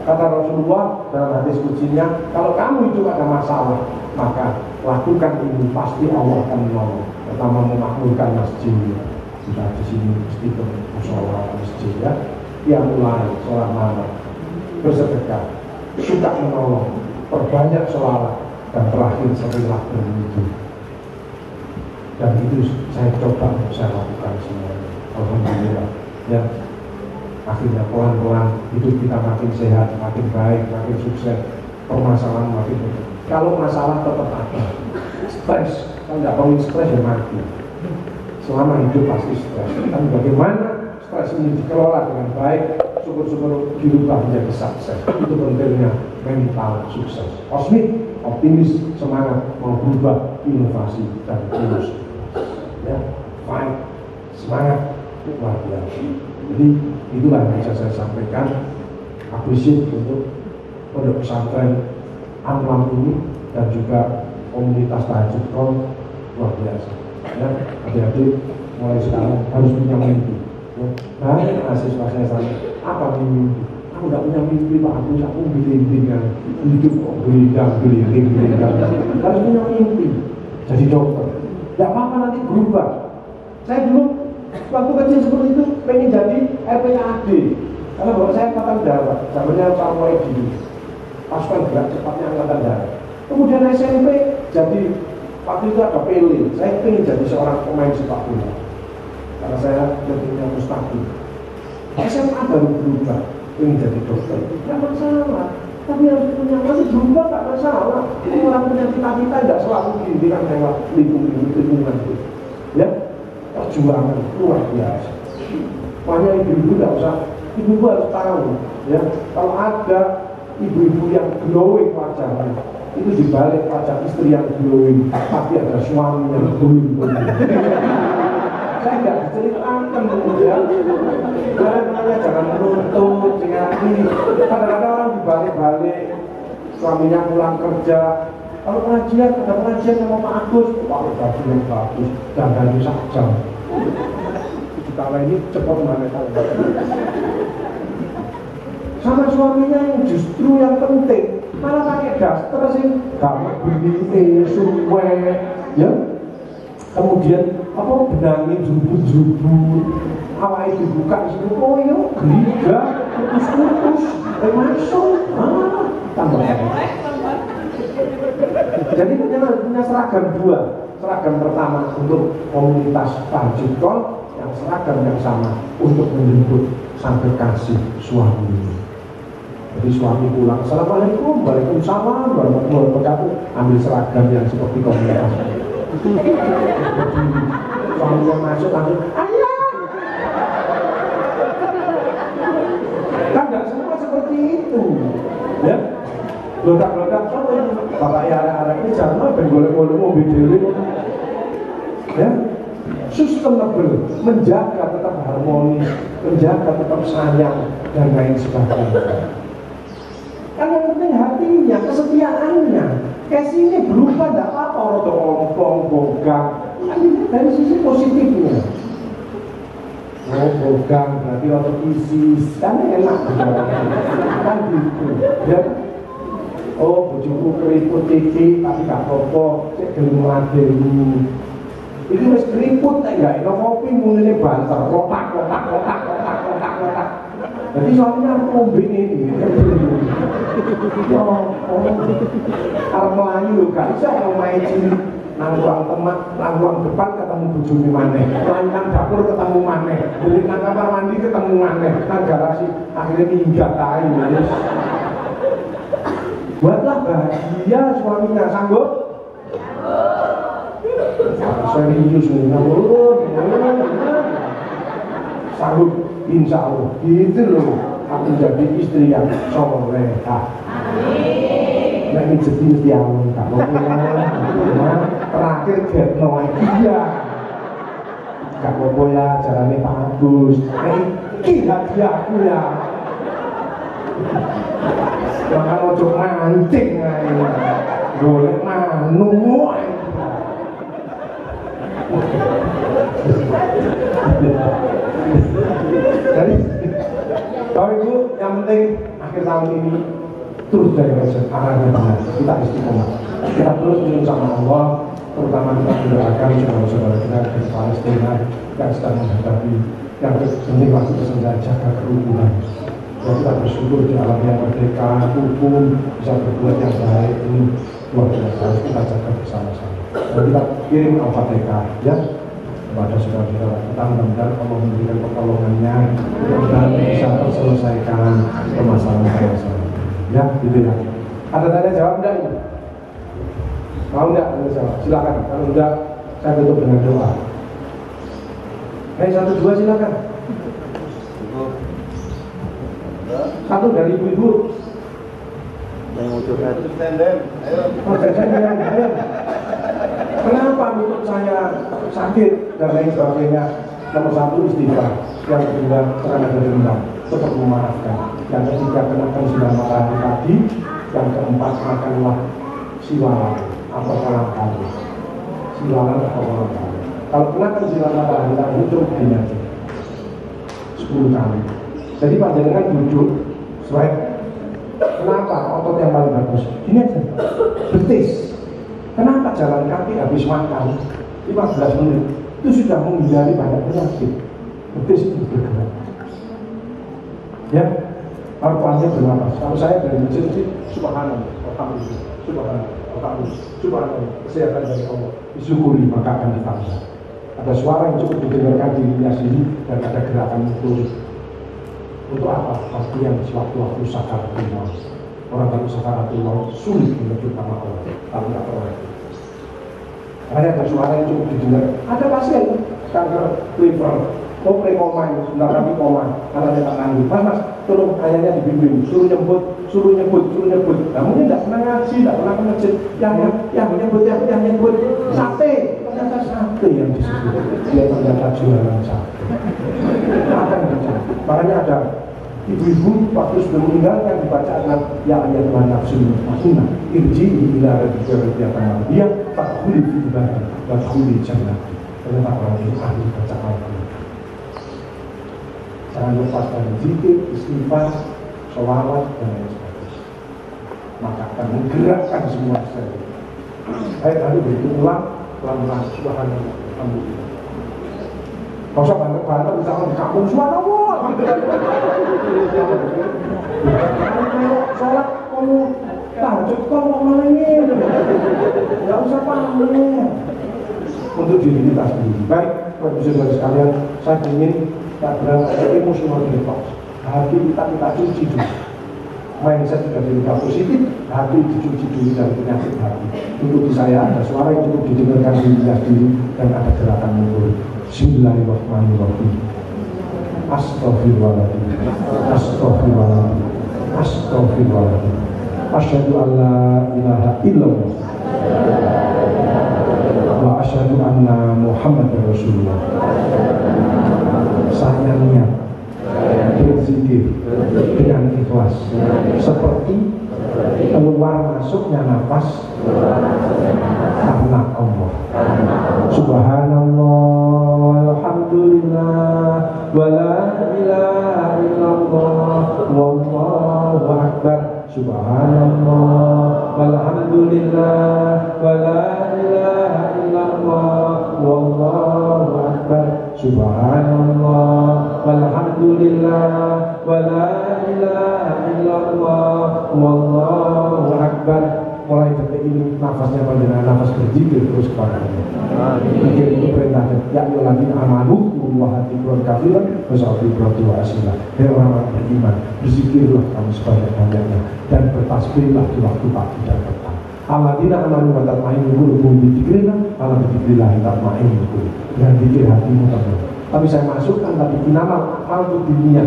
Kata Rasulullah dalam hadis kuncinya, kalau kamu itu ada masalah, maka lakukan ini, pasti Allah akan menolong. Pertama, memakmurkan masjid, kita di sini mesti ke musola masjid ya, yang mulai sholat malam, bersedekah, suka menolong, perbanyak sholawat, dan terakhir serinlah berwudu. Dan itu saya coba untuk saya lakukan semuanya. Alhamdulillah ya, akhirnya pelan-pelan hidup kita makin sehat, makin baik, makin sukses, permasalahan makin baik. Kalau masalah tetap ada, stres, kalau nggak mau stres ya mati. Selama hidup pasti stres, tapi bagaimana stres ini dikelola dengan baik, syukur-syukur dirubah menjadi sukses. Itu pentingnya mental sukses. Optimis, semangat, mau berubah, inovasi dan terus ya, fight, semangat, luar biasa. Jadi itulah yang bisa saya sampaikan. Appreciate untuk pondok pesantren Amlam ini dan juga komunitas tahajud Call, luar biasa ya. Adik-adik mulai sekarang harus punya mimpi ya. Banyak mahasiswa saya sana, apa mimpi? Aku nggak punya mimpi Pak Agus, aku bimbingan hidup kok beliling. Harus punya mimpi, jadi dokter. Nggak apa-apa nanti berubah. Saya dulu waktu kecil seperti itu pengen jadi RPAD, karena bapak saya angkatan darat, zamannya Pak Muhyiddin, pasukan gerak cepatnya angkatan darat. Kemudian SMP jadi, waktu itu ada Pele, saya pengen jadi seorang pemain sepak bola, karena saya lebihnya mustahil. SMA baru berubah, pengen jadi dokter, nggak masalah. Tapi harus punya, nanti berubah nggak masalah. Orang punya cita-cita nggak selalu didikan lewat lingkungan itu. Ya, perjuangan luar biasa. Makanya ibu-ibu nggak usah, ibu-ibu harus tahu. Ya, kalau ada ibu-ibu yang glowing wajahnya, itu dibalik wajah istri yang glowing, tapi ada suami yang glowing. Saya nggak diceritakan ya. Karena jangan menuntut, jangan ini. Kadang-kadang orang dibalik-balik, suaminya pulang kerja. Kalau pengajian, ada pengajian yang mau Pak Agus, pakai baju yang bagus, dan baju sajam. Kalau ini cepat mana kalau sama suaminya yang justru yang penting, malah pakai daster sih, kamu beli suwe, ya. Kemudian apa benangin jubur-jubur, awalnya dibuka disitu, oh iya, geriga, kutus-kutus, masuk, tambah. Jadi punya seragam dua, seragam pertama untuk komunitas tahajud Call, yang seragam yang sama untuk menjemput sang kekasih suami. Jadi suami pulang, assalamualaikum, waalaikumsalam, warahmatullahi wabarakatuh, ambil seragam yang seperti komunitas. Suaminya masuk langsung, ayah. Kan nggak semua seperti itu, ya. Lodak-lodak, apa ini? Bapak ya arah-arah ini jangan boleh-boleh mobil dewi, ya. Sustainable, menjaga tetap harmonis, menjaga tetap sayang dan lain sebagainya. Kan yang penting hatinya, kesetiaannya. Kayak sini berubah tidak apa-apa, orang ompong, bogang. Dari sisi positifnya. Oh, bogang berarti orang ISIS, kan enak kan gitu. Ya. Oh, bojoku keriput titik, tapi gak apa-apa, cek gelem dulu. Iki wis keriput enggak, kopi mulane banter, kotak. Jadi suaminya harus ngombe ini. Ya, arep melayu lho, gak bisa kalau main cilik. Nang ruang depan ketemu bojone maneh, nang dapur ketemu maneh, beli nang kamar mandi ketemu maneh, nang garasi akhirnya minggat ae. Buatlah bahagia suaminya, sanggup? Serius nih, sanggup, insya Allah. Gitu loh, aku jadi istri yang soleha. Nek mijeti mesti amun, gak apa-apa. Terakhir get noy, iya. Gak apa-apa ya, jarane Pak Agus. Iki hadiahku ya. Jangan ojo mancing ae. Golek manu. Jadi, Bapak Ibu, yang penting akhir tahun ini terus dari arahnya benar. Kita istiqomah. Kita terus minum sama Allah, terutama kita mendoakan saudara-saudara kita di Palestina yang sedang menghadapi yang penting waktu kesenjangan, jaga kerukunan. Ya, kita bersyukur di alam yang merdeka, hukum bisa berbuat yang baik, ini luar biasa, harus kita jaga bersama-sama. Dan kita kirim Al-Fatihah ya kepada saudara-saudara kita, mudah-mudahan Allah memberikan pertolongannya, mudah-mudahan bisa terselesaikan permasalahan-permasalahan. Ya, gitu ya. Ada tanya jawab enggak ini? Mau enggak? Silakan. Kalau enggak, saya tutup dengan doa. Satu dua silakan. Satu dari ibu-ibu. Yang ucapkan. Ayo. Kenapa lutut saya sakit dan lain sebagainya? Nomor satu istighfar, yang kedua karena ada dendam, tetap memaafkan. Yang ketiga kenakan sinar matahari tadi, yang keempat makanlah siwalan atau kolang kaling. Siwalan atau kolang kaling. Kalau kenakan sinar matahari tadi cukup hanya 10 kali. Jadi panjenengan duduk, swipe. Kenapa otot yang paling bagus? Ini aja, betis. Kenapa jalan kaki habis makan 15 menit itu sudah menghindari banyak penyakit. Betis itu bergerak. Ya, artinya bernapas. Kalau saya dari masjid sih, subhanallah, alhamdulillah, subhanallah, alhamdulillah, subhanallah, kesehatan dari Allah. Disyukuri maka akan ditambah. Ada suara yang cukup didengarkan dirinya sendiri dan ada gerakan itu. Untuk apa? Pasti yang sewaktu-waktu sakaratul maut. Orang kalau sakaratul maut sulit menyebut nama Allah, tapi tidak perlu. Makanya ada suara yang cukup didengar. Ada pasien kanker liver, koma, sebentar lagi koma, karena dia tak nangis. Mas, tolong ayahnya dibimbing, suruh nyebut. Nah, mungkin tidak pernah ngaji, tidak pernah ke masjid. Yang nyebut, sate. Ternyata sate yang disebut. Dia ternyata jualan sate. Apa yang terjadi? Makanya ada ibu-ibu waktu sudah meninggal yang dibaca adalah ya ayat Tuhan nafsu mutmainnah irji'i ila rabbika radiyatan dia fadkhuli fi ibadi wadkhuli jannati. Ternyata orang ini ahli baca Al-Quran. Jangan lupa dari zikir, istighfar, sholawat dan lain sebagainya. Maka akan menggerakkan semua sel. Baik, lalu berhitung ulang pelan-pelan. Subhanallah, alhamdulillah. Kau usah banget misalkan di kampung subhanallah. Kalau sholat kamu tahajud kau mau malingin. Tidak usah pamer. Untuk diri kita sendiri. Baik, saudara sekalian, saya ingin kita berangkat emosional detox. Hati kita cuci dulu. Mindset sudah dirubah positif, hati dicuci dulu dari penyakit hati. Untuk di saya ada suara yang cukup didengarkan dirinya sendiri dan ada gerakan mulut. Bismillahirrahmanirrahim. Astaghfirullahaladzim. Asyhadu an la ilaha illallah wa asyhadu anna Muhammadar Rasulullah. Saya niat berzikir dengan ikhlas seperti keluar masuknya nafas karena Allah. Subhanallah, alhamdulillah, wa la ilaha illallah, wallahu akbar. Subhanallah, walhamdulillah, wa la ilaha illallah, wallahu akbar. Subhanallah, walhamdulillah, wa la ilaha illallah, wallahu akbar. Mulai detik ini nafasnya panjang, nafas berzikir terus kepada Allah. Zikir itu perintahnya ya ayyuhalladzina amanu wa hatiqul kafiran wa sa'biru wa asila. Hei orang-orang beriman, berzikirlah kamu sebanyak-banyaknya dan bertasbihlah di waktu pagi dan petang. Alladzina amanu wa tatma'innu qulubuhum bi dzikrillah, ala bi dzikrillah tatma'innul qulub. Dengan zikir hatimu tenang. Tapi saya masukkan tadi nama amal dunia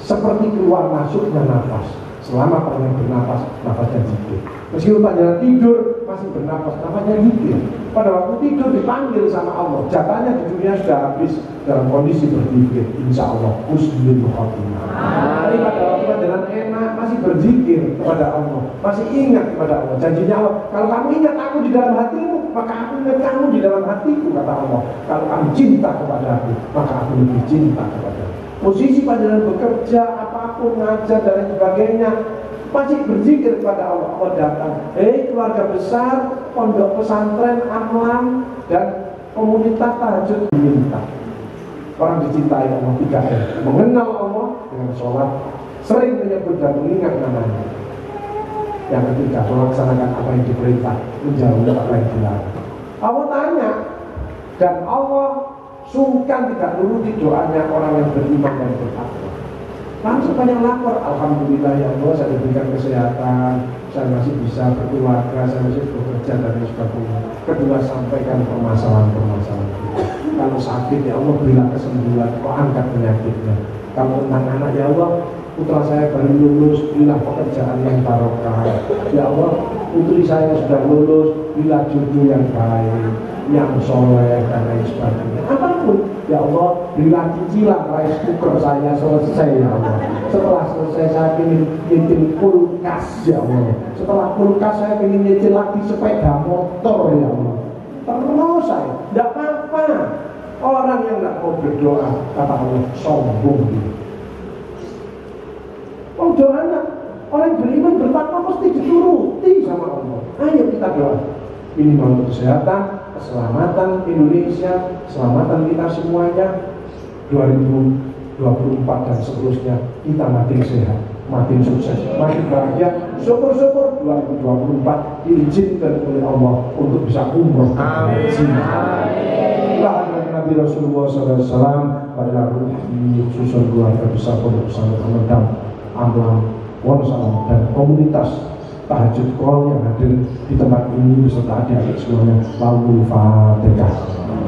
seperti keluar masuknya nafas. Selama pernah bernapas, nafasnya zikir. Meskipun panjang tidur, masih bernapas, nafasnya zikir. Pada waktu tidur dipanggil sama Allah. Jatahnya di dunia sudah habis dalam kondisi berzikir. Insya Allah, husnul khotimah. Tapi pada waktu panjang enak, masih berzikir kepada Allah, masih ingat kepada Allah. Janjinya Allah, kalau kamu ingat aku di dalam hatimu, maka aku ingat kamu di dalam hatiku, kata Allah. Kalau kamu cinta kepada aku, maka aku lebih cinta kepada aku. Posisi panjenengan bekerja, apapun, ngajar dan lain sebagainya, masih berzikir kepada Allah. Allah datang, keluarga besar, pondok pesantren, amlan, dan komunitas tahajud minta. Orang dicintai Allah 3M, mengenal Allah dengan sholat, sering menyebut dan mengingat namanya. Yang ketiga, melaksanakan apa yang diperintah, menjauhi apa yang dilarang. Allah tanya, dan Allah sungkan tidak nuruti doanya orang yang beriman dan bertakwa. Langsung banyak lapor, alhamdulillah ya Allah, saya diberikan kesehatan, saya masih bisa berkeluarga, saya masih bekerja dan sebagainya. Kedua, sampaikan permasalahan-permasalahan kita. Kalau sakit ya Allah berilah kesembuhan, kok angkat penyakitnya. Kalau tentang anak ya Allah, putra saya baru lulus, berilah pekerjaan yang barokah. Ya Allah, putri saya sudah lulus, berilah jodoh yang baik, yang soleh dan lain sebagainya. Apapun, ya Allah, berilah cicilan rice cooker saya selesai ya Allah. Setelah selesai saya ingin nyicil kulkas ya Allah. Setelah kulkas saya ingin nyicil lagi sepeda motor ya Allah. Terus saya, tidak apa-apa. Orang yang tidak mau berdoa, kata Allah, sombong dia. Oh doanya, orang yang beriman bertakwa pasti dituruti sama Allah. Ayo kita doa. Minimal kesehatan, keselamatan Indonesia, keselamatan kita semuanya. 2024 dan seterusnya kita makin sehat, makin sukses, makin bahagia. Syukur-syukur 2024 diizinkan oleh Allah untuk bisa umroh. Amin. Nabi Rasulullah SAW pada ruhi khusus keluarga besar pondok pesantren Medam, Amlang, Wonosalam dan komunitas tahajud call yang hadir di tempat ini beserta adik-adik semuanya. Lalu Fatihah.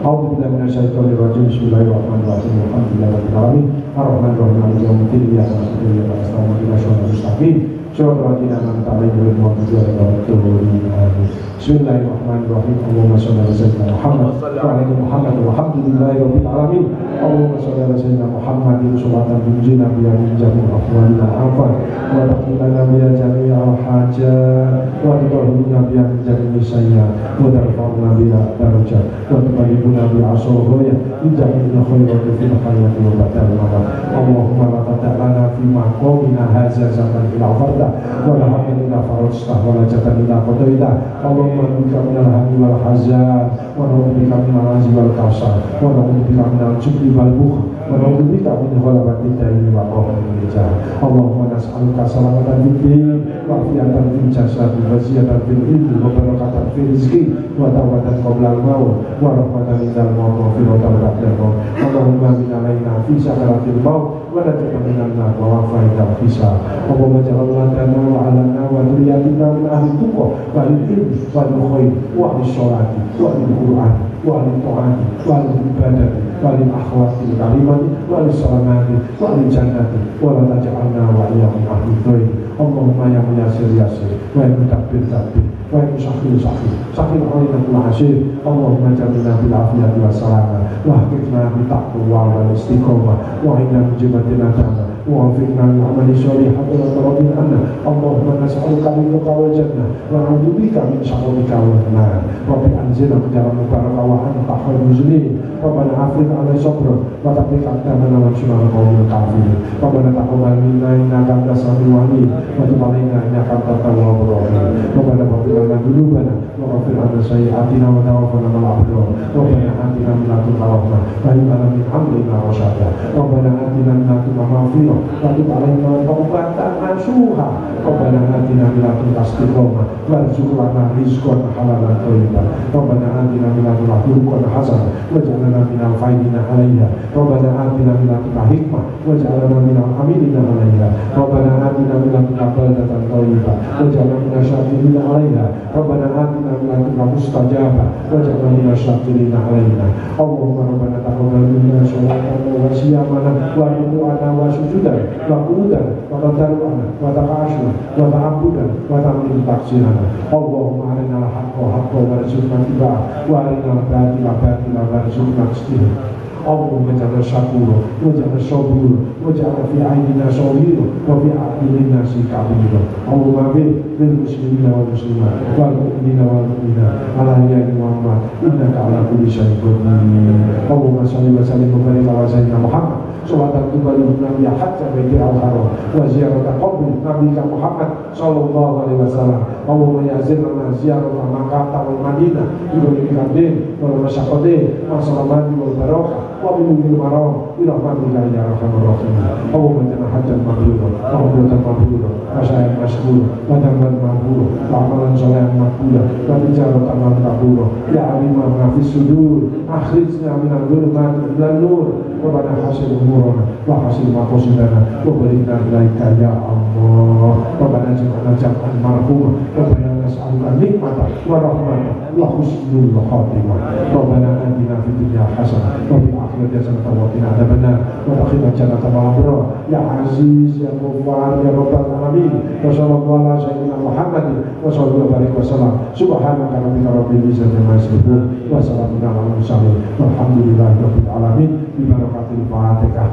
A'udzubillahi minasyaitonir rajim. Bismillahirrahmanirrahim. Alhamdulillahirabbil alamin. Arrahmanirrahim. Maliki yaumiddin. Iyyaka na'budu wa iyyaka nasta'in. Ihdinas siratal mustaqim. Shiratal ladzina an'amta 'alaihim ghairil maghdubi 'alaihim waladdallin. Bismillahirrahmanirrahim. Allahumma shalli ala sayyidina Muhammad wa ala ali Muhammad. Walhamdulillahirabbil alamin. Allahumma shalli ala sayyidina Muhammadin sholatan tunjina biha min jami'il ahwali wal afat wa taqina biha jami'al hajat wa tudhhiruna biha min jami'is sayyi'at wa tarfa'una biha darajat wa tubayyibuna biha asroya min jami'il khairati fil hayati wa ba'dal mamat. Allahumma la tad'alana fi maqamina hadza zaman ila farda wa la hamil ila farajtah wa la jatan ila qadaita. Allahumma bika minal hammi wal hazan wa na'udzubika minal azzi wal kasal wa na'udzubika minal jubni wal bukhl wa na'udzubika min ghalabati daini wa qahri rijal. Allahumma nas'aluka salamatan fid din wa afiyatan fil jasad wa ziyadatan fil ilmi wa barakatan fil rizqi wa tawbatan qabla al-maut wa rahmatan indal maut wa firatan ba'dal maut. Allahumma min alaina fi sakaratil maut wa najatan minan nar wa faidal hisab. Allahumma ja'alna lana wa 'alana wa dhurriyyatina min ahli tuqa wa ilmi wa khair wa sholati wa Qur'an wa ta'ati wa ibadati wa akhlaqil karimati wa salamati wa jannati wa la taj'alna wa iyyakum ahli dhain. Allahumma ya muyassir yassir wa ya mudabbir dabbir wa ya musahhil sahhil sahhil alaina kull asir. Allahumma ja'alna bil afiyati was salamah wa hakimna bi taqwa wal istiqamah wa inna mujibatina ta'ala ووفقنا للعمل الصالح حتى نترضى عنا. اللهم نسألك رضاك والجنة ونعوذ بك من سخطك والنار. رب أنزلنا مجرا مباركا وأنت خير المنزلين. ربنا أفرغ علينا صبرا وثبت أقدامنا وانصرنا على القوم الكافرين. ربنا تقبل منا إنك أنت السميع العليم وتب علينا إنك أنت التواب الرحيم. ربنا اغفر لنا ذنوبنا واغفر عنا سيئاتنا وتوفنا مع الأبرار. ربنا آتنا من لدنك رحمة وهب لنا من أمرنا رشدا. ربنا آتنا من لدنك مغفرة وتب علينا توبة نصوحا. ربنا آتنا من لدنك استقامة وارزق لنا رزقا حلالا طيبا. ربنا آتنا من لدنك خلقا حسنا واجعلنا من الفائزين عليها. ربنا آتنا من لدنك حكمة واجعلنا من العاملين عليها. ربنا آتنا من لدنك بلدة طيبة واجعلنا من الشاكرين عليها. ربنا آتنا من لدنك مستجابة واجعلنا من الشاكرين علينا. اللهم ربنا تقبل منا صلاتنا وصيامنا وركوعنا وسجودنا وقنوتنا وتضرعنا وتعاشنا وتعبدنا وتملك تقصيرنا. اللهم أرنا الحق حقا وارزقنا اتباعه وأرنا الباطل باطلا وارزقنا اجتنابه. اللهم اجعلنا شكورا واجعلنا صبورا واجعلنا في عيننا صغيرا وفي أعين الناس كبيرا. اللهم بارك للمسلمين والمسلمات والمؤمنين والمؤمنات الأحياء والأموات إنك على كل شيء قدير. اللهم صل وسلم وبارك على سيدنا محمد sholatan tuballighuna biha hajja baiti al-haram wa ziyarata qabri Nabi Muhammad sallallahu alaihi wasallam. Allahumma yazid lana ziyarata Makkah wal Madinah bi kulli qadin wa masyaqqatin wa salamati wal barakah wa bil maram ila rahmatika ya arhamar rahimin. Allahumma jana hajjan mabrura wa umratan mabrura wa sa'yan mashkura wa dhanban maghfura wa amalan sholihan maqbula wa tijaratan mabrura ya alimah ma fis sudur akhrijna minal dhulumati ilan nur Rabbana hasil umurana wa hasil maqasidana wa balikna ilaika ya Allah. Rabbana ja'alna jam'an marhumah Rabbana nas'aluka nikmata wa rahmata wa husnul khatimah. Rabbana atina fid dunya hasanah wa fil akhirati hasanah wa qina adzabannar wa adkhilna jannata ma'al abrar ya aziz ya ghaffar ya rabbal alamin. Wa sallallahu ala sayyidina Muhammadin wa sallallahu alaihi wasallam. Subhanaka rabbika rabbil izzati amma yasifun wa salamun alal mursalin walhamdulillahi rabbil alamin. Barakatul Fatihah.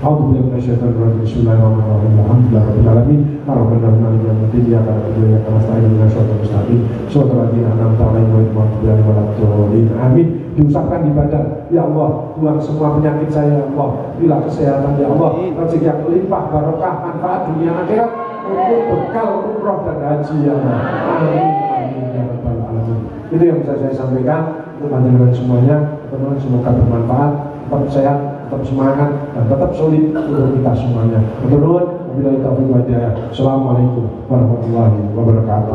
A'udzu billahi minasyaitonir rajim. Bismillahirrahmanirrahim. Alhamdulillahi rabbil alamin. Arrahmanirrahim. Maliki yaumiddin. Iyyaka na'budu wa iyyaka nasta'in. Ihdinas siratal mustaqim. Shiratal ladzina an'amta 'alaihim ghairil maghdubi 'alaihim waladdallin. Amin. Diucapkan di badan. Ya Allah, buang semua penyakit saya ya Allah. Bila kesehatan ya Allah. Rezeki yang limpah, barokah, manfaat dunia akhirat untuk bekal umroh dan haji ya Allah. Amin. Amin ya rabbal alamin. Itu yang bisa saya sampaikan untuk panjenengan semuanya. Teman-teman semoga bermanfaat, tetap sehat, tetap semangat, dan tetap solid untuk kita semuanya. Teman-teman, wabillahi taufiq wal hidayah. Assalamualaikum warahmatullahi wabarakatuh.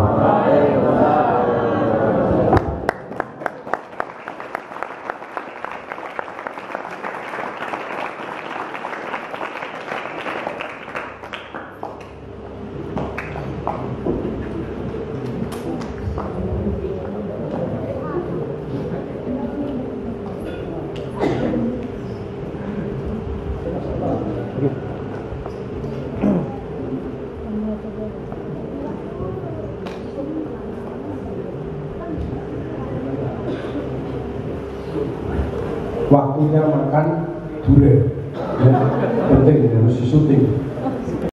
Waktunya makan durian ya, penting harus disuting.